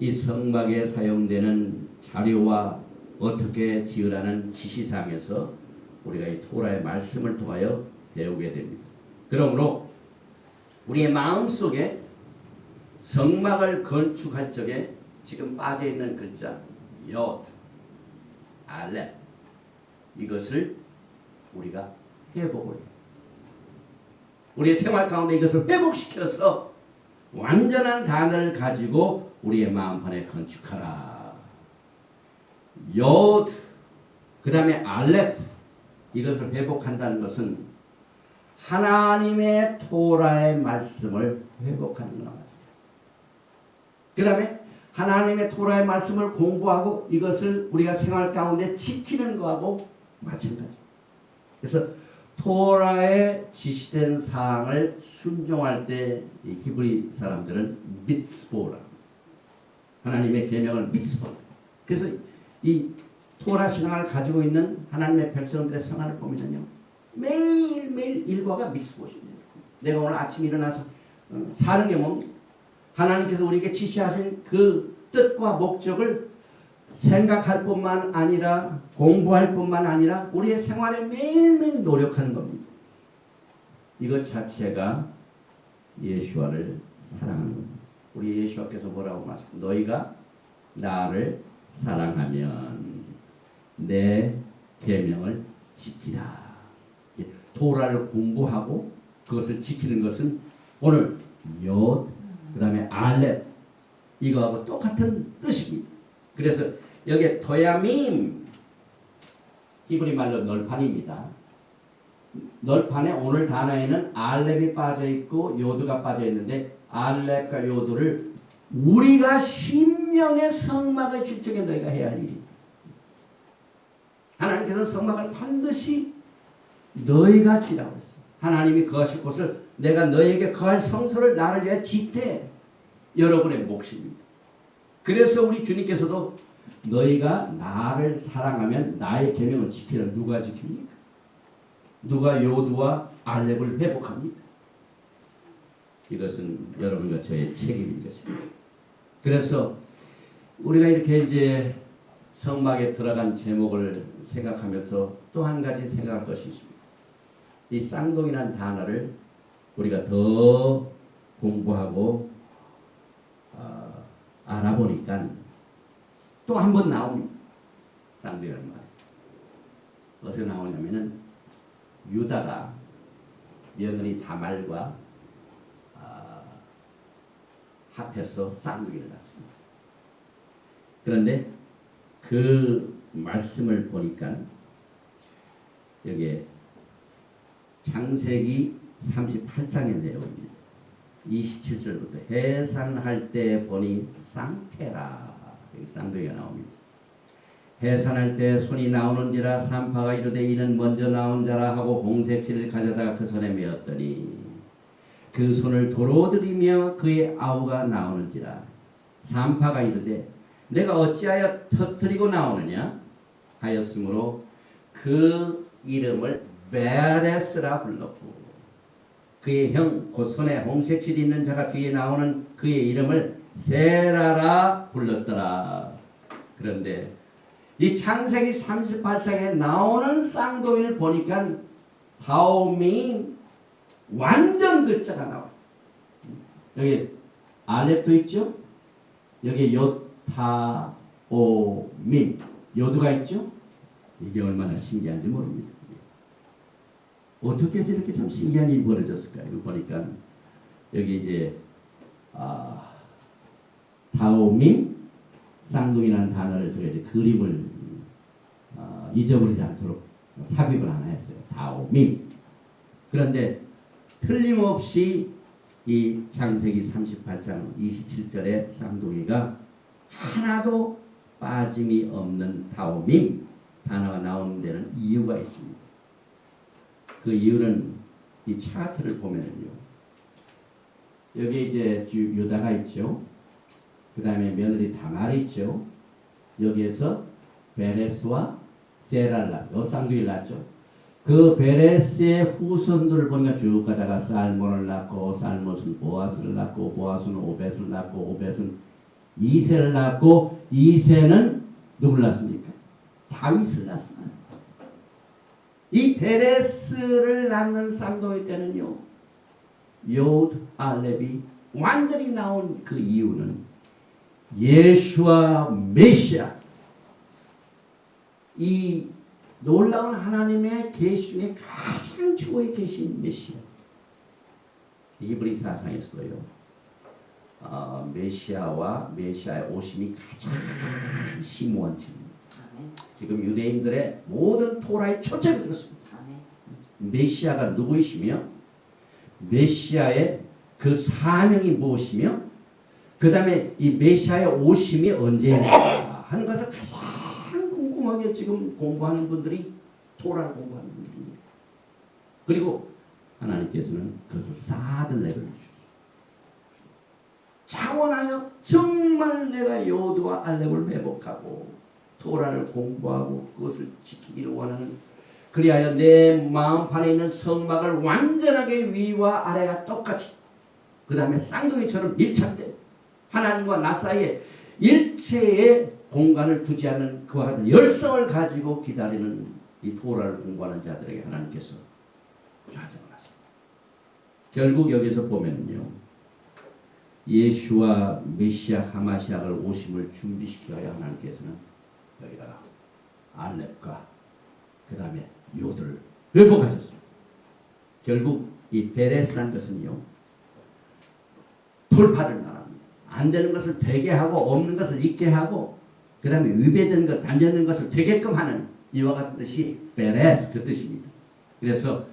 이 성막에 사용되는 자료와 어떻게 지으라는 지시사항에서 우리가 이 토라의 말씀을 통하여 배우게 됩니다. 그러므로 우리의 마음속에 성막을 건축할 적에 지금 빠져있는 글자 요드, 알렙 이것을 우리가 회복을 해요. 우리의 생활 가운데 이것을 회복시켜서 완전한 단어를 가지고 우리의 마음판에 건축하라. 요드 그 다음에 알렙 이것을 회복한다는 것은 하나님의 토라의 말씀을 회복하는 거나 마찬가지입니다. 그 다음에 하나님의 토라의 말씀을 공부하고 이것을 우리가 생활 가운데 지키는 거하고 마찬가지입니다. 그래서 토라에 지시된 사항을 순종할 때 이 히브리 사람들은 미츠보라 하나님의 계명을 미츠보. 그래서 이 토라 신앙을 가지고 있는 하나님의 백성들의 생활을 보면요 매일매일 일과가 미츠보십니다. 내가 오늘 아침 일어나서 사는 게 뭡니까? 하나님께서 우리에게 지시하신 그 뜻과 목적을 생각할 뿐만 아니라 공부할 뿐만 아니라 우리의 생활에 매일매일 노력하는 겁니다. 이것 자체가 예수와를 사랑하는 겁니다. 우리 예수와께서 뭐라고 말씀하셨습니까? 너희가 나를 사랑하면 내 계명을 지키라. 토라를 공부하고 그것을 지키는 것은 오늘 옅, 그 다음에 알렙 이거하고 똑같은 뜻입니다. 그래서 여기에 도야밈 히브리 말로 널판입니다. 널판에 오늘 단어에는 알렙이 빠져 있고 요드가 빠져 있는데 알렙과 요드를 우리가 심령의 성막을 집중해 너희가 해야 할 일이. 하나님께서 성막을 반드시 너희가 지라고 했어요. 하나님이 거하실 곳을 내가 너희에게 거할 성소를 나를 위해 짓되 여러분의 몫입니다. 그래서 우리 주님께서도 너희가 나를 사랑하면 나의 계명을 지키라. 누가 지킵니까? 누가 요두와 알렙을 회복합니까? 이것은 여러분과 저의 책임인 것입니다. 그래서 우리가 이렇게 이제 성막에 들어간 제목을 생각하면서 또 한 가지 생각할 것이 있습니다. 이 쌍둥이라는 단어를 우리가 더 공부하고 알아보니까 또 한 번 나옵니다. 쌍둥이라는 말. 어디서 나오냐면은 유다가 며느리 다말과 합해서 쌍둥이를 낳습니다. 그런데 그 말씀을 보니까 여기에 창세기 38장의 내용입니다. 27절부터 해산할 때 보니 쌍태라. 여기 쌍둥이가 나옵니다. 해산할 때 손이 나오는지라 산파가 이르되 이는 먼저 나온 자라 하고 홍색실을 가져다가 그 손에 메었더니 그 손을 도로 들이며 그의 아우가 나오는지라 산파가 이르되 내가 어찌하여 터뜨리고 나오느냐 하였으므로 그 이름을 베레스라 불렀고 그의 형 곧 손에 홍색실이 있는 자가 뒤에 나오는 그의 이름을 세라라 불렀더라. 그런데 이 창세기 38장에 나오는 쌍둥이를 보니까 다오미 완전 글자가 나와요. 여기 알렙도 있죠. 여기 요타오민 요두가 있죠. 이게 얼마나 신기한지 모릅니다. 어떻게 해서 이렇게 참 신기한 일이 벌어졌을까요? 이거 보니까 여기 이제 다오민 쌍둥이라는 단어를 제가 이제 그림을 잊어버리지 않도록 삽입을 하나 했어요. 다오민. 그런데 틀림없이 이 창세기 38장 27절의 쌍둥이가 하나도 빠짐이 없는 다오민 단어가 나오는 데는 이유가 있습니다. 그 이유는 이 차트를 보면은요. 여기 이제 유다가 있죠. 그 다음에 며느리 다말이 있죠. 여기에서 베레스와 세라를 낳죠. 쌍둥이를 낳죠. 그 베레스의 후손들을 보니까 쭉 가다가 살몬을 낳고 살몬은 보아스를 낳고 보아스는 오벳을 낳고 오벳은 이세를 낳고 이세는 누굴 낳습니까? 다윗을 낳습니다. 이 베레스를 낳는 쌍둥이 때는요. 요드 알렙이 완전히 나온 그 이유는 예수와 메시아 이 놀라운 하나님의 계시 중에 가장 최고에 계신 메시아. 히브리 사상에서도요. 메시아와 메시아의 오심이 가장 심오한 질문. 지금 유대인들의 모든 토라의 초점이 그렇습니다. 메시아가 누구이시며 메시아의 그 사명이 무엇이며 그 다음에 이 메시아의 오심이 언제인가 하는 것을 가장 궁금하게 지금 공부하는 분들이 토라를 공부하는 분들입니다. 그리고 하나님께서는 그것을 싹 내려주셨어요. 차원하여 정말 내가 요두와 알렙을 회복하고 토라를 공부하고 그것을 지키기를 원하는 그리하여 내 마음판에 있는 성막을 완전하게 위와 아래가 똑같이 그 다음에 쌍둥이처럼 밀착된 하나님과 나 사이에 일체의 공간을 두지 않는 그와 같은 열성을 가지고 기다리는 이 토라를 공부하는 자들에게 하나님께서 좌정을 하십니다. 결국 여기서 보면요. 예수와 메시아 하마시아를 오심을 준비시켜야 하나님께서는 여기다가 알렙과 그 다음에 요들을 회복하셨습니다. 결국 이 베레스란 것은요. 돌파를 말합니다. 안 되는 것을 되게 하고 없는 것을 있게 하고 그 다음에 위배된 것, 안 되는 것을 되게끔 하는 이와 같은 뜻이 페레스 그 뜻입니다. 그래서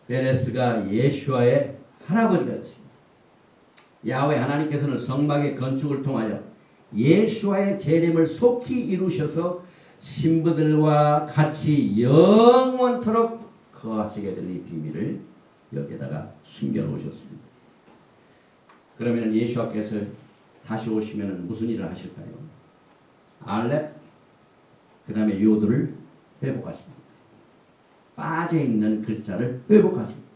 페레스가 예수와의 할아버지가 됐습니다. 야훼 하나님께서는 성막의 건축을 통하여 예수와의 재림을 속히 이루셔서 신부들과 같이 영원토록 거하시게 될 이 비밀을 여기에다가 숨겨놓으셨습니다. 그러면 예수와께서 다시 오시면 무슨 일을 하실까요? 알렙, 그 다음에 요드를 회복하십니다. 빠져있는 글자를 회복하십니다.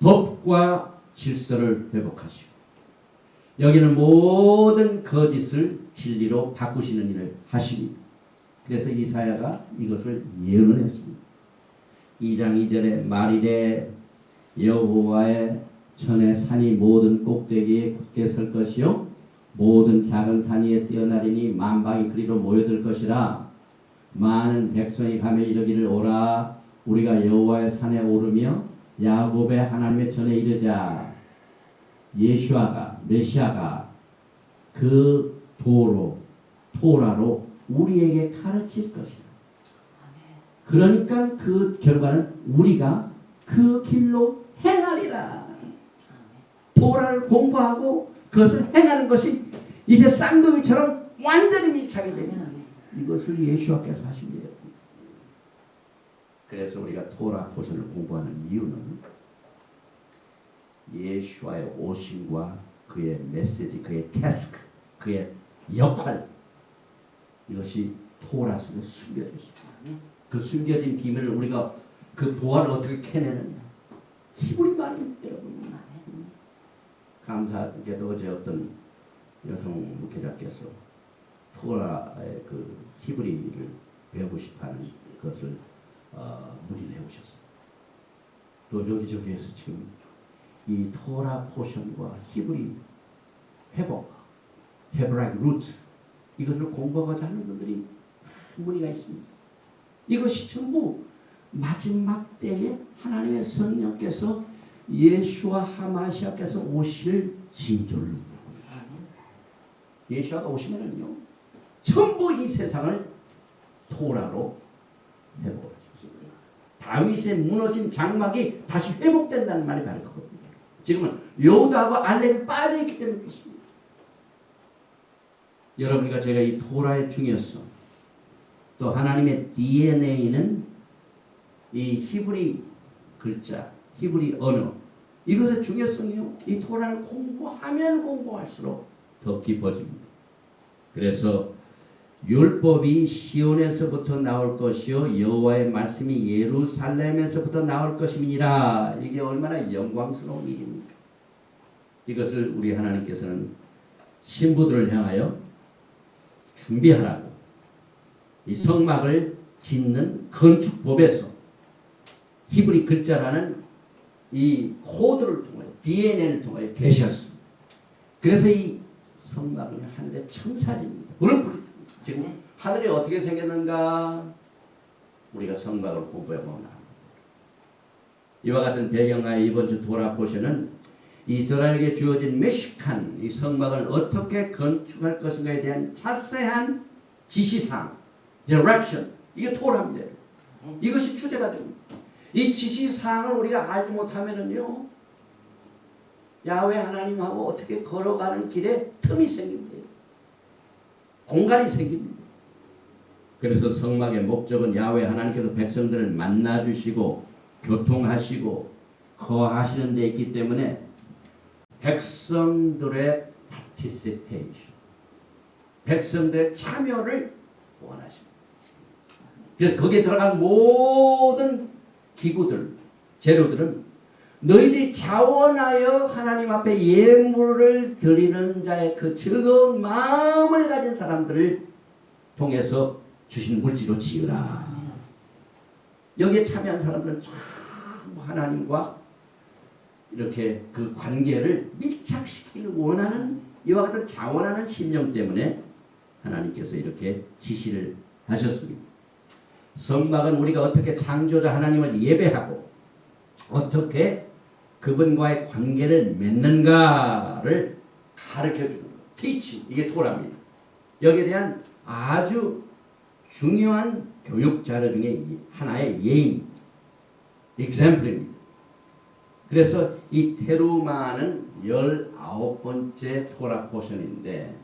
법과 질서를 회복하시고 여기는 모든 거짓을 진리로 바꾸시는 일을 하십니다. 그래서 이사야가 이것을 예언했습니다. 2장 2절에 말이래 여호와의 전에 산이 모든 꼭대기에 굳게 설 것이요 모든 작은 산 위에 뛰어나리니 만방이 그리로 모여들 것이라. 많은 백성이 가며 이르기를 오라 우리가 여호와의 산에 오르며 야곱의 하나님의 전에 이르자. 예수아가 메시아가 그 토라로 우리에게 가르칠 것이다. 그러니까 그 결과는 우리가 그 길로 행하리라. 토라를 공부하고 그것을 행하는 것이 이제 쌍둥이처럼 완전히 밀착이 됩니다. 이것을 예수와께서 하신 거예요. 그래서 우리가 토라 포션을 공부하는 이유는 예수와의 오심과 그의 메시지, 그의 태스크, 그의 역할 이것이 토라 속에 숨겨져 있습니다. 그 숨겨진 비밀을 우리가 그 보화를 어떻게 캐내느냐. 히브리 말입니다, 여러분. 감사하게도 어제 어떤 여성 목회자께서 토라의 그 히브리를 배우고 싶어하는 것을 문의를 해오셨어요. 또 여기저기에서 지금 이 토라 포션과 히브리 회복, 헤브라이크 루트 이것을 공부하고자 하는 분들이 문의가 있습니다. 이것이 전부 마지막 때에 하나님의 성령께서 예수와 하마시아께서 오실 징조를 예수가 오시면은요 전부 이 세상을 토라로 회복하십니다. 다윗의 무너진 장막이 다시 회복된다는 말이 바로 그겁니다. 지금은 요다하고 알렙이 빠져있기 때문에 그렇습니다. 여러분과 제가 이 토라의 중요성 또 하나님의 DNA는 이 히브리 글자, 히브리 언어 이것의 중요성이요. 이 토라를 공부하면 공부할수록 더 깊어집니다. 그래서 율법이 시온에서부터 나올 것이요 여호와의 말씀이 예루살렘에서부터 나올 것임이니라. 이게 얼마나 영광스러운 일입니까? 이것을 우리 하나님께서는 신부들을 향하여 준비하라고 이 성막을 짓는 건축법에서 히브리 글자라는 이 코드를 통하여 DNA를 통하여 계셨습니다. 그래서 이 성막은 하늘의 청사진입니다. 불을 뿌립니다. 지금 하늘이 어떻게 생겼는가 우리가 성막을 공부해보면 이와 같은 배경하에 이번 주 도라 포션은 이스라엘에게 주어진 메시칸 이 성막을 어떻게 건축할 것인가에 대한 자세한 지시사항, direction 이게 토라입니다. 이것이 주제가 됩니다. 이 지시사항을 우리가 알지 못하면은요 야훼 하나님하고 어떻게 걸어가는 길에 틈이 생깁니다. 공간이 생깁니다. 그래서 성막의 목적은 야훼 하나님께서 백성들을 만나주시고 교통하시고 거하시는 데 있기 때문에 백성들의 participation, 백성들의 참여를 원하십니다. 그래서 거기에 들어간 모든 기구들, 재료들은 너희들이 자원하여 하나님 앞에 예물을 드리는 자의 그 즐거운 마음을 가진 사람들을 통해서 주신 물질로 지으라. 여기에 참여한 사람들은 전부 하나님과 이렇게 그 관계를 밀착시키기를 원하는 이와 같은 자원하는 심령 때문에 하나님께서 이렇게 지시를 하셨습니다. 성막은 우리가 어떻게 창조자 하나님을 예배하고 어떻게 그분과의 관계를 맺는가를 가르쳐주는 것, teaching, 이게 토라입니다. 여기에 대한 아주 중요한 교육 자료 중에 하나의 예입니다. example입니다. 그래서 이 테루마는 19번째 토라 포션인데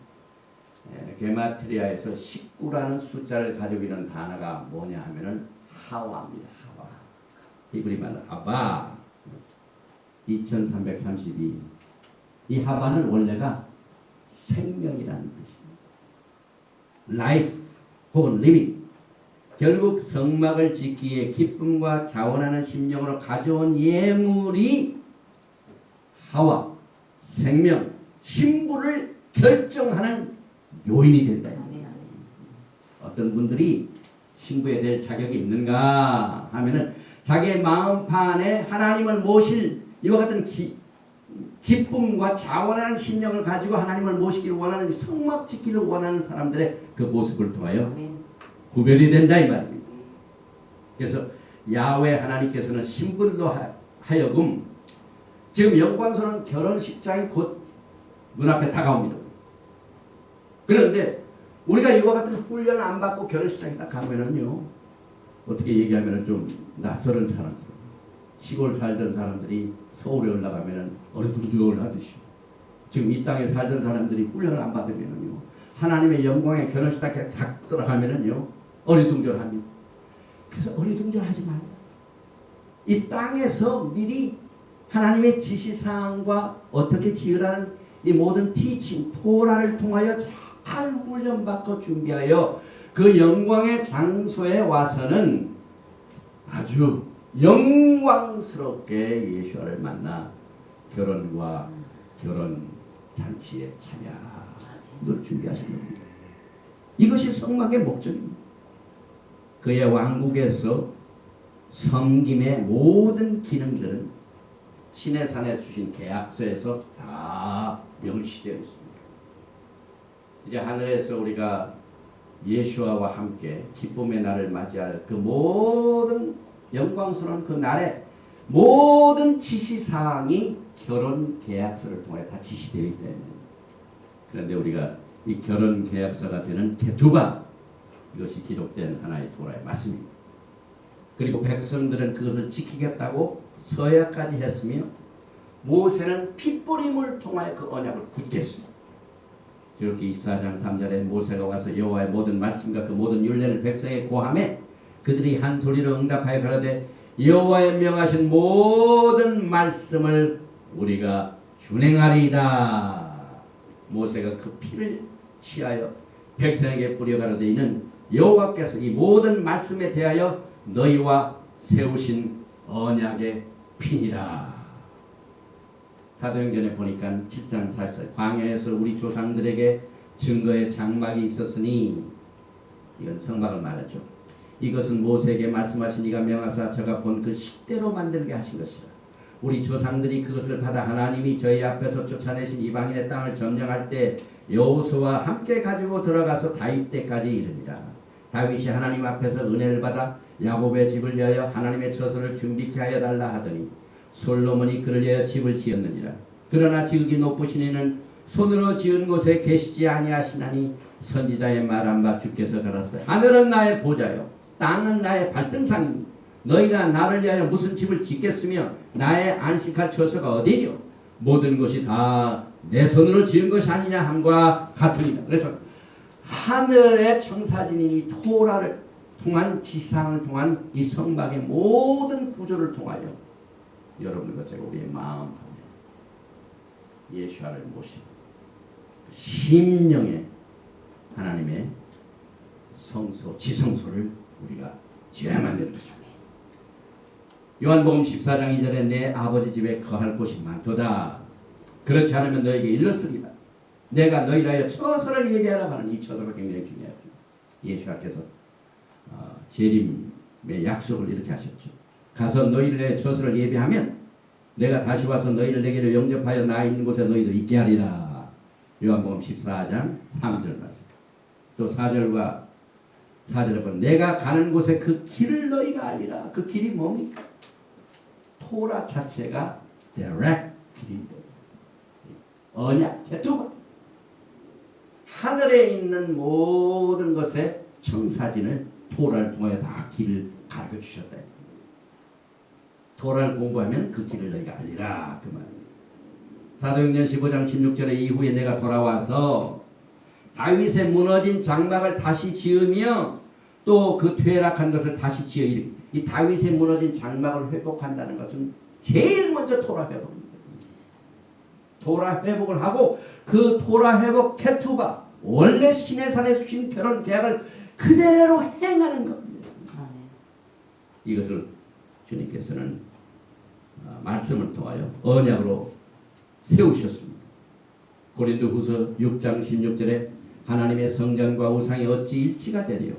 게마트리아에서 19라는 숫자를 가지고 있는 단어가 뭐냐 하면은 하와입니다. 하와. 히브리 말 하바 2332. 이 하바는 원래가 생명이라는 뜻입니다. life 혹은 living. 결국 성막을 짓기에 기쁨과 자원하는 심령으로 가져온 예물이 하와, 생명, 신분을 결정하는 요인이 된다. 어떤 분들이 신부에 될 자격이 있는가 하면은 자기의 마음판에 하나님을 모실 이와 같은 기쁨과 자원하는 심령을 가지고 하나님을 모시기를 원하는 성막 짓기를 원하는 사람들의 그 모습을 통하여 구별이 된다 이 말입니다. 그래서 야훼 하나님께서는 신분로 하여금 지금 영광스러운 결혼식장이 곧 눈앞에 다가옵니다. 그런데 우리가 이와 같은 훈련을 안 받고 결혼식장에 딱 가면은요, 어떻게 얘기하면은 좀 낯설은 사람들, 시골 살던 사람들이 서울에 올라가면은 어리둥절하듯이, 지금 이 땅에 살던 사람들이 훈련을 안 받으면은요, 하나님의 영광의 결혼식장에 딱 들어가면은요, 어리둥절합니다. 그래서 어리둥절하지 말고 이 땅에서 미리 하나님의 지시사항과 어떻게 지으라는 이 모든 티칭, 토라를 통하여 잘 훈련받고 준비하여 그 영광의 장소에 와서는 아주 영광스럽게 예수를 만나 결혼과 결혼 잔치에 참여를 준비하신 겁니다. 이것이 성막의 목적입니다. 그의 왕국에서 섬김의 모든 기능들은 신의 산에 주신 계약서에서 다 명시되어 있습니다. 이제 하늘에서 우리가 예수와 함께 기쁨의 날을 맞이할 그 모든 영광스러운 그 날에 모든 지시사항이 결혼 계약서를 통해 다 지시되어 있다. 그런데 우리가 이 결혼 계약서가 되는 케투바, 이것이 기록된 하나의 토라에 맞습니다. 그리고 백성들은 그것을 지키겠다고 서약까지 했으며 모세는 핏부림을 통하여 그 언약을 굳게 했습니다. 그렇게 24장 3절에 모세가 와서 여호와의 모든 말씀과 그 모든 율례를 백성에 고하매 그들이 한 소리로 응답하여 가라되 여호와의 명하신 모든 말씀을 우리가 준행하리이다. 모세가 그 피를 취하여 백성에게 뿌려 가라되 이는 여호와께서 이 모든 말씀에 대하여 너희와 세우신 언약의 피니라. 사도행전에 보니까 7장 40절 광야에서 우리 조상들에게 증거의 장막이 있었으니, 이건 성막을 말하죠. 이것은 모세에게 말씀하신 이가 명하사 저가 본 그 식대로 만들게 하신 것이라. 우리 조상들이 그것을 받아 하나님이 저희 앞에서 쫓아내신 이방인의 땅을 점령할 때 여호수아와 함께 가지고 들어가서 다윗 때까지 이르니라. 다윗이 하나님 앞에서 은혜를 받아 야곱의 집을 위하여 하나님의 처소를 준비케 하여 달라 하더니 솔로몬이 그를 위하여 집을 지었느니라. 그러나 지극히 높으신 이는 손으로 지은 곳에 계시지 아니하시나니 선지자의 말 한 바 주께서 가라사대 하늘은 나의 보좌요 땅은 나의 발등상이니 너희가 나를 위하여 무슨 집을 짓겠으며 나의 안식할 처소가 어디요? 모든 것이 다 내 손으로 지은 것이 아니냐 함과 같으니라. 그래서 하늘의 청사진이니 토라를 통한 지상을 통한 이 성막의 모든 구조를 통하여 여러분과 제가 우리의 마음 안에 예수를 모시고 심령의 하나님의 성소, 지성소를 우리가 지어야만 되는 것입니다. 요한복음 14장 2절에 내 아버지 집에 거할 곳이 많도다. 그렇지 않으면 너에게 일렀으리라. 내가 너희를 하여 처소를 예비하라 하는 이 처소가 굉장히 중요하죠. 예수께서 재림의 약속을 이렇게 하셨죠. 가서 너희를 내 처소를 예비하면 내가 다시 와서 너희를 내게로 영접하여 나 있는 곳에 너희도 있게 하리라. 요한복음 14장 3절 말씀. 또 4절과 4절에 보면 내가 가는 곳에 그 길을 너희가 알리라. 그 길이 뭡니까? 토라 자체가 direct 길인데 언약, 케투바. 하늘에 있는 모든 것의 청사진을 토라를 통하여 다 길을 가르쳐 주셨다. 토라를 공부하면 그 길을 너희가 알리라 그 말입니다. 사도행전 15장 16절에 이후에 내가 돌아와서 다윗의 무너진 장막을 다시 지으며 또 그 퇴락한 것을 다시 지어 일으키. 이 다윗의 무너진 장막을 회복한다는 것은 제일 먼저 토라 회복입니다. 토라 회복을 하고 그 토라 회복 케투바 원래 시내산에 주신 결혼 계약을 그대로 행하는 겁니다. 이것을 주님께서는 말씀을 통하여 언약으로 세우셨습니다. 고린도후서 6장 16절에 하나님의 성전과 우상이 어찌 일치가 되리요?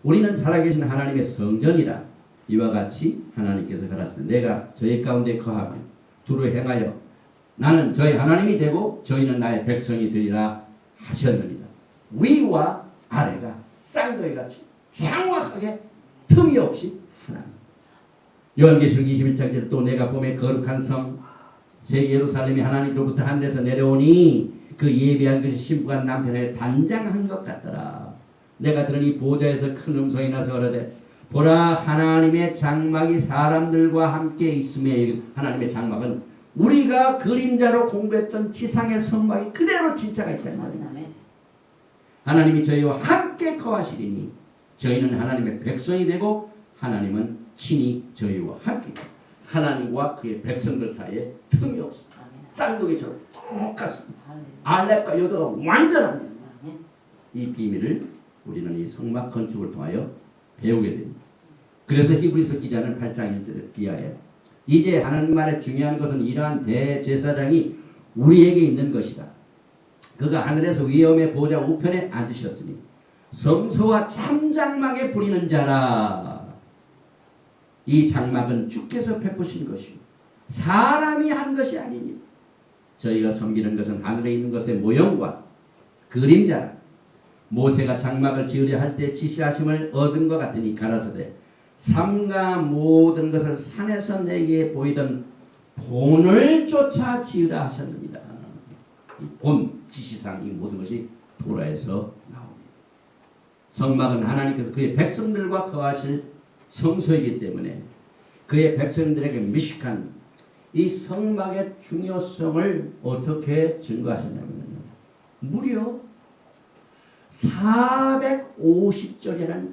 우리는 살아계신 하나님의 성전이라. 이와 같이 하나님께서 가라사대 내가 저희 가운데 거하면 두루 행하여 나는 저희 하나님이 되고 저희는 나의 백성이 되리라 하셨느니라. 위와 아래가 쌍둥이같이 정확하게 틈이 없이 하나님. 요한계시록 21장 또 내가 봄에 거룩한 성 새 예루살렘이 하나님으로부터 하늘에서 내려오니 그 예비한 것이 신부가 남편에게 단장한 것 같더라. 내가 들으니 보좌에서 큰 음성이 나서 가로되 보라 하나님의 장막이 사람들과 함께 있으며. 하나님의 장막은 우리가 그림자로 공부했던 지상의 성막이 그대로 진짜가 있다는 말이에요. 하나님이 저희와 함께 거하시리니 저희는 하나님의 백성이 되고 하나님은 친히 저희와 함께. 하나님과 그의 백성들 사이에 틈이 없습니다. 쌍둥이처럼 똑같습니다. 알렙과 요도가 완전합니다. 이 비밀을 우리는 이 성막 건축을 통하여 배우게 됩니다. 그래서 히브리서 기자는 8장 1절에 기하에 이제 하나님 말에 중요한 것은 이러한 대제사장이 우리에게 있는 것이다. 그가 하늘에서 위엄의 보좌 우편에 앉으셨으니 성소와 참장막에 부리는 자라. 이 장막은 주께서 베푸신 것이고 사람이 한 것이 아니니 저희가 섬기는 것은 하늘에 있는 것의 모형과 그림자라. 모세가 장막을 지으려 할 때 지시하심을 얻은 것 같으니 가라사대 삼가 모든 것을 산에서 내게 보이던 본을 쫓아 지으라 하셨느니라. 이 본 지시상 이 모든 것이 토라에서 나옵니다. 성막은 하나님께서 그의 백성들과 거하실 성소이기 때문에 그의 백성들에게 미식한 이 성막의 중요성을 어떻게 증거하셨냐면 무려 450절이라는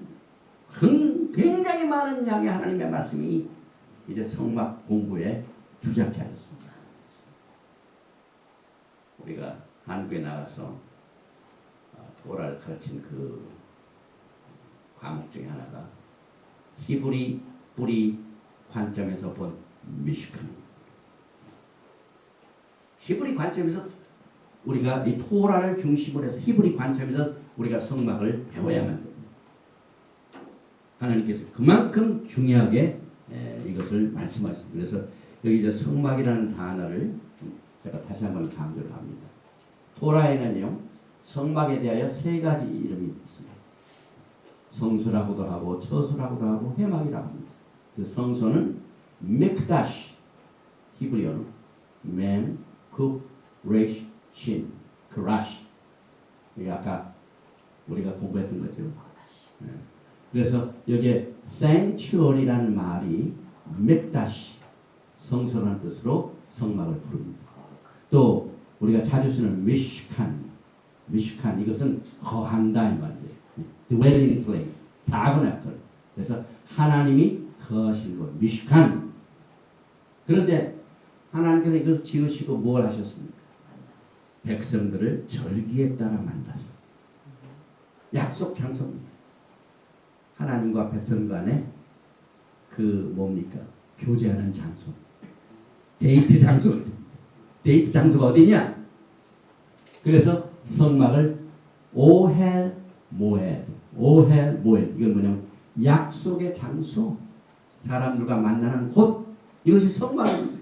굉장히 많은 양의 하나님의 말씀이 이제 성막 공부에 주잡게 하셨습니다. 우리가 한국에 나가서 토라를 가르친 그 과목 중에 하나가 히브리 뿌리 관점에서 본 미시칸. 히브리 관점에서 우리가 이 토라를 중심으로 해서 히브리 관점에서 우리가 성막을 배워야만 됩니다. 하나님께서 그만큼 중요하게 이것을 말씀하셨습니다. 그래서 여기 이제 성막이라는 단어를 제가 다시 한번 강조를 합니다. 토라에는요 성막에 대하여 세 가지 이름이 있습니다. 성소라고도 하고 처소라고도 하고 회막이라고 합니다. 그 성소는 믹다시, 히브리어로 멘, 쿡, 레시, 신, 크라시. 이게 아까 우리가 공부했던 거죠. 네. 그래서 여기에 sanctuary라는 말이 믹다시, 성소라는 뜻으로 성막을 부릅니다. 또 우리가 자주 쓰는 미시칸, 미시칸 이것은 거한다 이 말이에요. dwelling place, tabernacle. 그래서 하나님이 거하신 곳, 미시칸. 그런데 하나님께서 이것을 지으시고 뭘 하셨습니까? 백성들을 절기에 따라 만드셨어요. 약속 장소입니다. 하나님과 백성 간에 그 뭡니까? 교제하는 장소. 데이트 장소. 데이트 장소가 어디냐? 그래서 성막을 오헬 모ed. 오헬 모ed. 이건 뭐냐면 약속의 장소. 사람들과 만나는 곳. 이것이 성막입니다.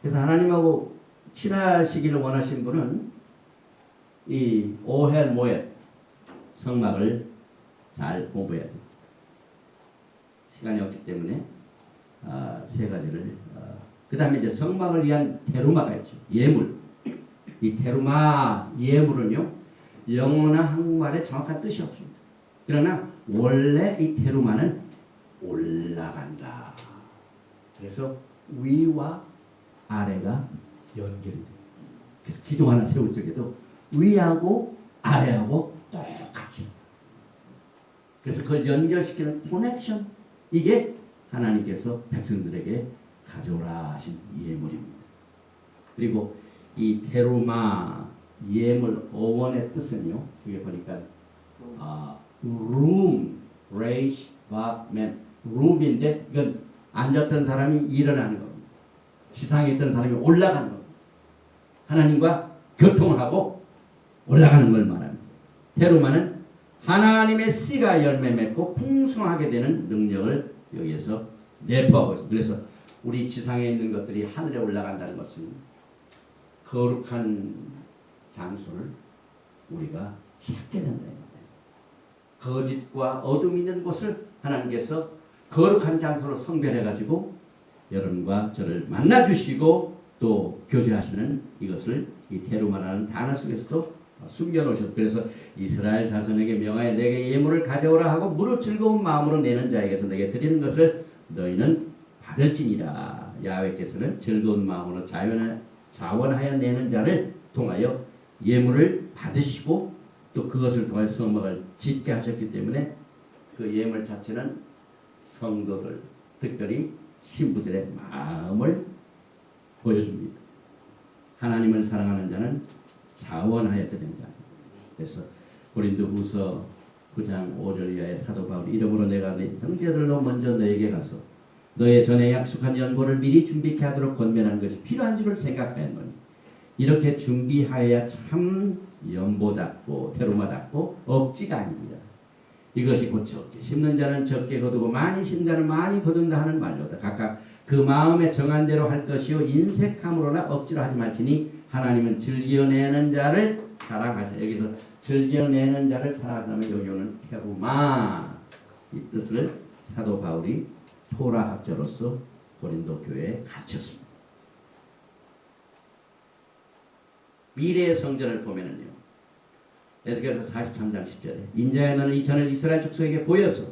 그래서 하나님하고 친하시기를 원하신 분은 이 오헬 모ed 성막을 잘 공부해야 돼요. 시간이 없기 때문에 세 가지를 그 다음에 이제 성막을 위한 테루마가 있죠. 예물. 이 테루마 예물은요 영어나 한국말에 정확한 뜻이 없습니다. 그러나 원래 이 테루마는 올라간다. 그래서 위와 아래가 연결이 돼요. 그래서 기도 하나 세울 적에도 위하고 아래하고 똑같이. 그래서 그걸 연결시키는 커넥션, 이게 하나님께서 백성들에게 가져오라 하신 예물입니다. 그리고 이 테루마 예물 어원의 뜻은요, 여기 보니까 room, raise, man, room인데 이건 앉았던 사람이 일어나는 겁니다. 지상에 있던 사람이 올라가는 겁니다. 하나님과 교통을 하고 올라가는 걸 말합니다. 테루마는 하나님의 씨가 열매 맺고 풍성하게 되는 능력을 여기에서 내포하고 있습니다. 그래서 우리 지상에 있는 것들이 하늘에 올라간다는 것은 거룩한 장소를 우리가 찾게 된다는 거예요. 거짓과 어둠 있는 곳을 하나님께서 거룩한 장소로 성별해가지고 여러분과 저를 만나주시고 또 교제하시는 이것을 이 테루마라는 단어 속에서도 숨겨놓으셨고, 그래서 이스라엘 자손에게 명하여 내게 예물을 가져오라 하고 무릇 즐거운 마음으로 내는 자에게서 내게 드리는 것을 너희는 받을지니라. 야훼께서는 즐거운 마음으로 자원하여 내는 자를 통하여 예물을 받으시고 또 그것을 통하여 성막을 짓게 하셨기 때문에 그 예물 자체는 성도들, 특별히 신부들의 마음을 보여줍니다. 하나님을 사랑하는 자는 자원하여 드리는 자. 그래서 고린도후서 9장 5절 이하의 사도 바울이 이러므로 내가 네 형제들로 먼저 너에게 가서 너의 전에 약속한 연보를 미리 준비케 하도록 권면하는 것이 필요한 줄을 생각하였노니 이렇게 준비하여야 참 연보답고 테루마답고 억지가 아닙니다. 이것이 곧 적게 심는 자는 적게 거두고 많이 심는 자는 많이 거둔다 하는 말로다. 각각 그 마음에 정한 대로 할 것이요 인색함으로나 억지로 하지 말지니 하나님은 즐겨내는 자를 사랑하시네. 여기서 즐겨내는 자를 사랑하시면 여기 오는 테루마 이 뜻을 사도 바울이 토라 학자로서 고린도 교회에 가르쳤습니다. 미래의 성전을 보면은요, 에스겔서 43장 10절에 인자야 너는 이 전을 이스라엘 족속에게 보여서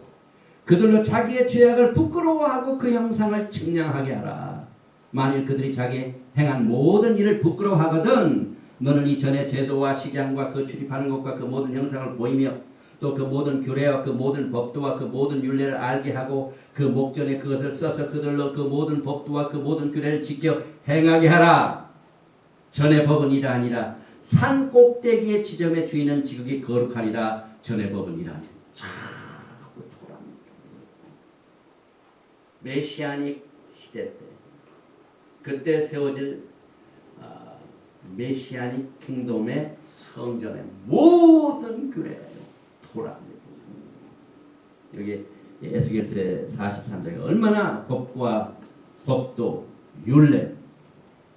그들로 자기의 죄악을 부끄러워하고 그 형상을 측량하게 하라. 만일 그들이 자기 행한 모든 일을 부끄러워하거든 너는 이 전의 제도와 식양과 그 출입하는 것과 그 모든 형상을 보이며 또 그 모든 규례와 그 모든 법도와 그 모든 율례를 알게 하고 그 목전에 그것을 써서 그들로 그 모든 법도와 그 모든 규례를 지켜 행하게 하라. 전의 법은 이러하니라. 산 꼭대기의 지점의 주인은 지극히 거룩하리라. 전의 법은 이러하니라. 자꾸 토랍니다. 메시아닉 시대 때 그때 세워질 메시아닉 킹덤의 성전의 모든 규례 토라입니다. 여기 에스겔서 43장에 얼마나 법과 법도 율례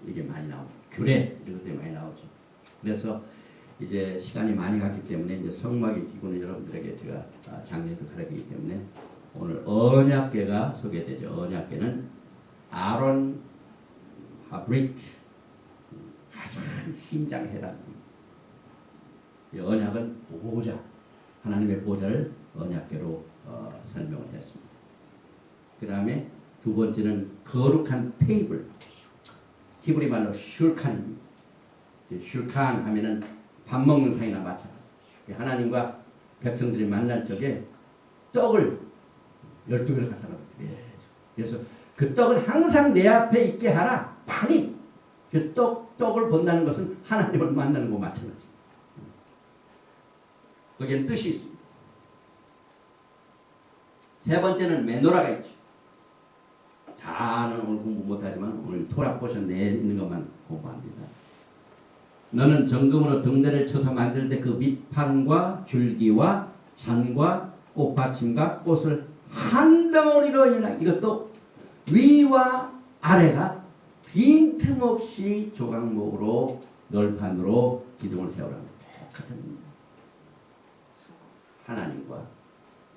이게 많이 나오죠. 규례 이런 것들이 많이 나오죠. 그래서 이제 시간이 많이 갔기 때문에 이제 성막의 기구는 여러분들에게 제가 작년에도 가르치기 때문에 오늘 언약궤가 소개되죠. 언약궤는 아론 하브리트 가장 심장해답니다. 언약은 보호자, 하나님의 보호자를 언약궤로 설명을 했습니다. 그 다음에 두 번째는 거룩한 테이블, 히브리 말로 슐칸입니다. 슐칸 하면은 밥 먹는 상이나 마찬가지. 하나님과 백성들이 만날 적에 떡을 12개를 갖다가 드려야죠. 그래서 그 떡을 항상 내 앞에 있게 하라. 많이. 그 떡을 본다는 것은 하나님을 만나는 것과 마찬가지. 거기엔 뜻이 있습니다. 세 번째는 메노라가 있죠. 자는 오늘 공부 못하지만 오늘 토라 포션 내에 있는 것만 공부합니다. 너는 정금으로 등대를 쳐서 만들 때 그 밑판과 줄기와 잔과 꽃받침과 꽃을 한 덩어리로 연하. 이것도 위와 아래가 빈틈없이 조각목으로 널판으로 기둥을 세우라는 똑같은 하나님과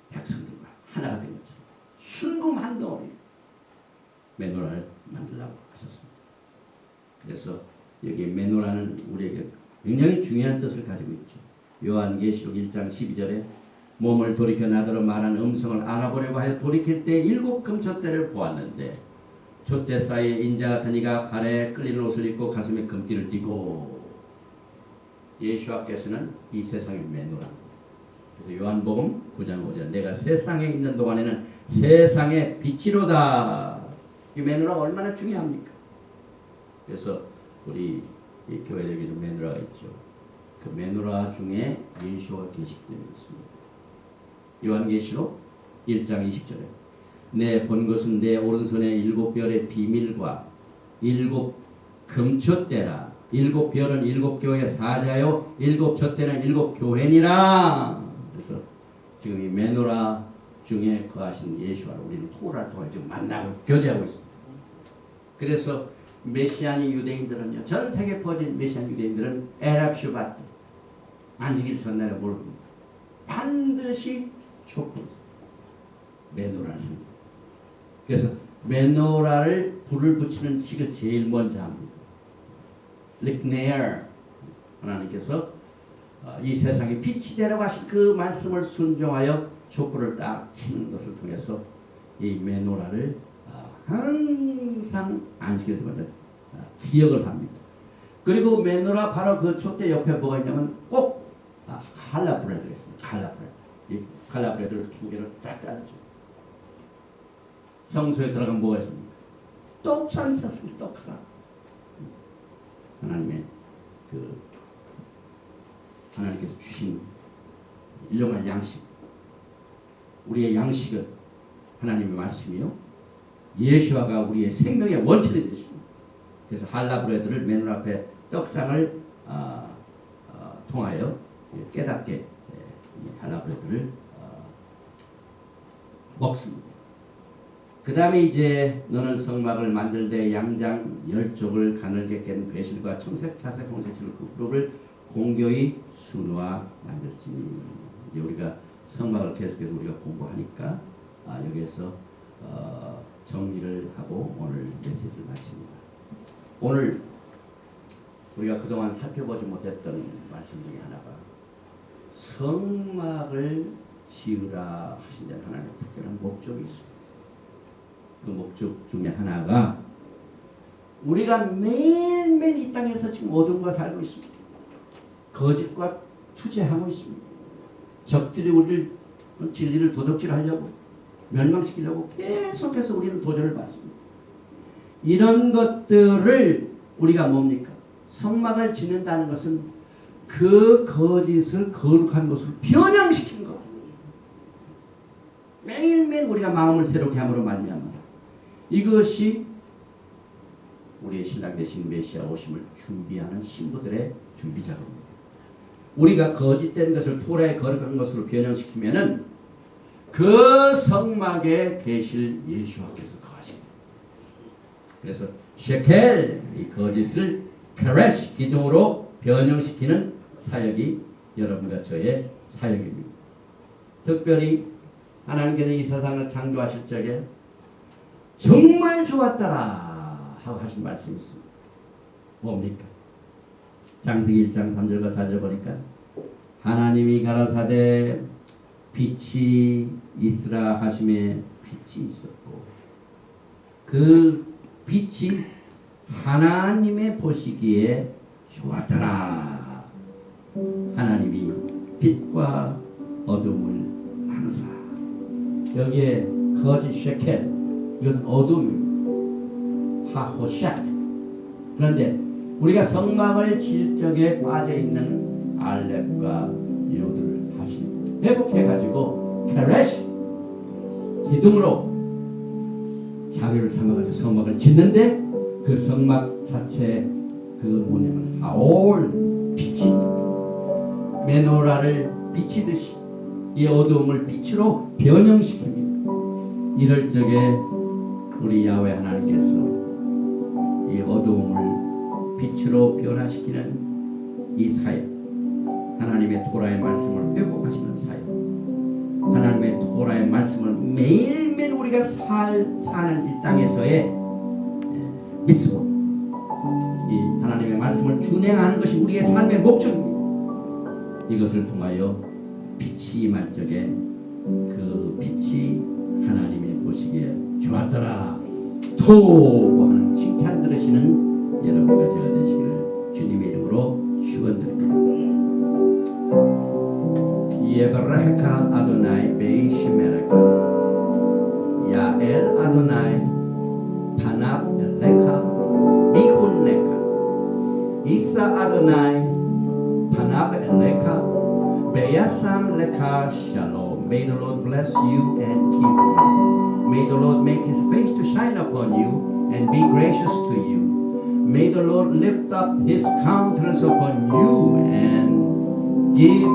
백성들과 하나가 된 거죠. 순금 한 덩어리 메노라를 만들라고 하셨습니다. 그래서 여기 메노라는 우리에게 굉장히 중요한 뜻을 가지고 있죠. 요한계시록 1장 12절에 몸을 돌이켜 나더러 말한 음성을 알아보려고 하여 돌이킬 때 7 금촛대를 보았는데 촛대 사이에 인자 같은 이가 발에 끌리는 옷을 입고 가슴에 금띠를 띠고 예수께서는 이 세상의 메노라. 그래서 요한복음 9장 5절 내가 세상에 있는 동안에는 세상의 빛이로다. 이 메노라가 얼마나 중요합니까? 그래서 우리 이 교회에 좀 메노라가 있죠. 그 메노라 중에 예수가 계시기 때문에 있습니다. 요한계시록 1장 20절에 내 본 것은 내 오른손에 7별의 비밀과 7 금촛대라. 7별은 7교회의 사자요 7 촛대는 7 교회니라. 그래서 지금 이 메노라 중에 거하신 예수와 우리는 토라를 통해 지금 만나고 교제하고 있습니다. 그래서 메시아니 유대인들은요, 전 세계 퍼진 메시아니 유대인들은 에랍 슈바트 안식일 전날에 뭘 합니다. 반드시 촛불 메노라를 섬깁니다. 그래서 메노라를 불을 붙이는 식을 제일 먼저 합니다. 릭네어 하나님께서 이 세상에 빛이 되라고 하신 그 말씀을 순종하여 촛불을 딱 켜는 것을 통해서 이 메노라를 항상 안식일 때마다 기억을 합니다. 그리고 메노라 바로 그 촛대 옆에 뭐가 있냐면 꼭 칼라브레드가 있습니다. 칼라브레드. 이 칼라브레드를 2개를 쫙 짜죠. 성소에 들어가면 뭐가 있습니까? 떡상 찼습니다. 떡상. 하나님의 하나님께서 주신 일용할 양식. 우리의 양식은 하나님의 말씀이요. 예수와가 우리의 생명의 원천이 되십니다. 그래서 할라브레드를 메노라 앞에 떡상을 통하여 깨닫게 할라브레드를 먹습니다. 그 다음에 이제 너는 성막을 만들되 양장 10족을 가늘게 깬 배실과 청색, 차색, 홍색, 칠흑 그룹을 공교히 수놓아 만들지니. 이제 우리가 성막을 계속해서 우리가 공부하니까 여기에서 정리를 하고 오늘 메시지를 마칩니다. 오늘 우리가 그동안 살펴보지 못했던 말씀 중에 하나가 성막을 지으라 하신 데는 하나님의 특별한 목적이 있습니다. 그 목적 중에 하나가 우리가 매일매일 이 땅에서 지금 어둠과 살고 있습니다. 거짓과 투쟁하고 있습니다. 적들이 우리를 진리를 도둑질하려고 멸망시키려고 계속해서 우리는 도전을 받습니다. 이런 것들을 우리가 뭡니까? 성막을 짓는다는 것은 그 거짓을 거룩한 것으로 변형시키는 것. 매일매일 우리가 마음을 새롭게 함으로 말미암아 이것이 우리의 신랑 되신 메시아 오심을 준비하는 신부들의 준비 작업입니다. 우리가 거짓된 것을 토라의 거룩한 것으로 변형시키면은 그 성막에 계실 예수께서 거하십니다. 그래서 셰켈 이 거짓을 케레시 기둥으로 변형시키는 사역이 여러분과 저의 사역입니다. 특별히 하나님께서 이 세상을 창조하실 적에 정말 좋았더라 하고 하신 말씀이 있습니다. 뭡니까? 창세기 1장 3절과 4절 보니까 하나님이 가라사대 빛이 있으라 하심에 빛이 있었고 그 빛이 하나님의 보시기에 좋았더라. 하나님이 빛과 어둠을 나누사. 여기에 거짓 셰켈 이것은 어둠입니다. 하호샷. 그런데 우리가 성막을 지을 적에 빠져있는 알렙과 요들을 다시 회복해가지고 케레시 기둥으로 자기를 삼아가지고 성막을 짓는데 그 성막 자체 그건 뭐냐면 하올 빛이 메노라를 비치듯이 이 어두움을 빛으로 변형시킵니다. 이럴 적에 우리 야훼 하나님께서 이 어두움을 빛으로 변화시키는 이 사역, 하나님의 토라의 말씀을 회복하시는 사역, 하나님의 토라의 말씀을 매일매일 우리가 사는 이 땅에서의 미tzvot, 이 하나님의 말씀을 말씀을 준행하는 것이 우리의 삶의 목적입니다. 이것을 통하여 빛이 임할 적에 그 빛이 하나님의 보시기에 좋았더라 토고 하는 칭찬 들으시는 여러분과 제가 되시기를 주님의 이름으로 축원드립니다. 예브라헤카 아도나이 베이시메라카 야엘 아도나이 파납 엘레카 미훈레카 이사 아도나이 파납 엘레카 베야삼 레카 샬롬. May the Lord bless you and keep you. May the Lord make his face to shine upon you and be gracious to you. May the Lord lift up his countenance upon you and give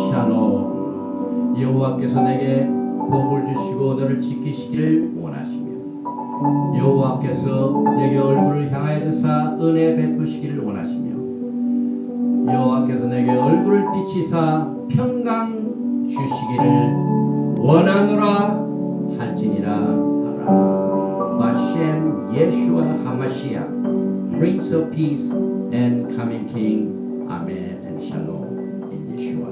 shalom. 여호와께서 내게 복을 주시고 너를 지키시기를 원하시며 여호와께서 내게 얼굴을 향하여 드사 은혜 베푸시기를 원하시며 여호와께서 내게 얼굴을 비치사 평강 주시기를 원하노라 할지니라 하라. 바셈 예슈아 하마시아 Prince of Peace and Coming King. Amen and Shalom in Yeshua.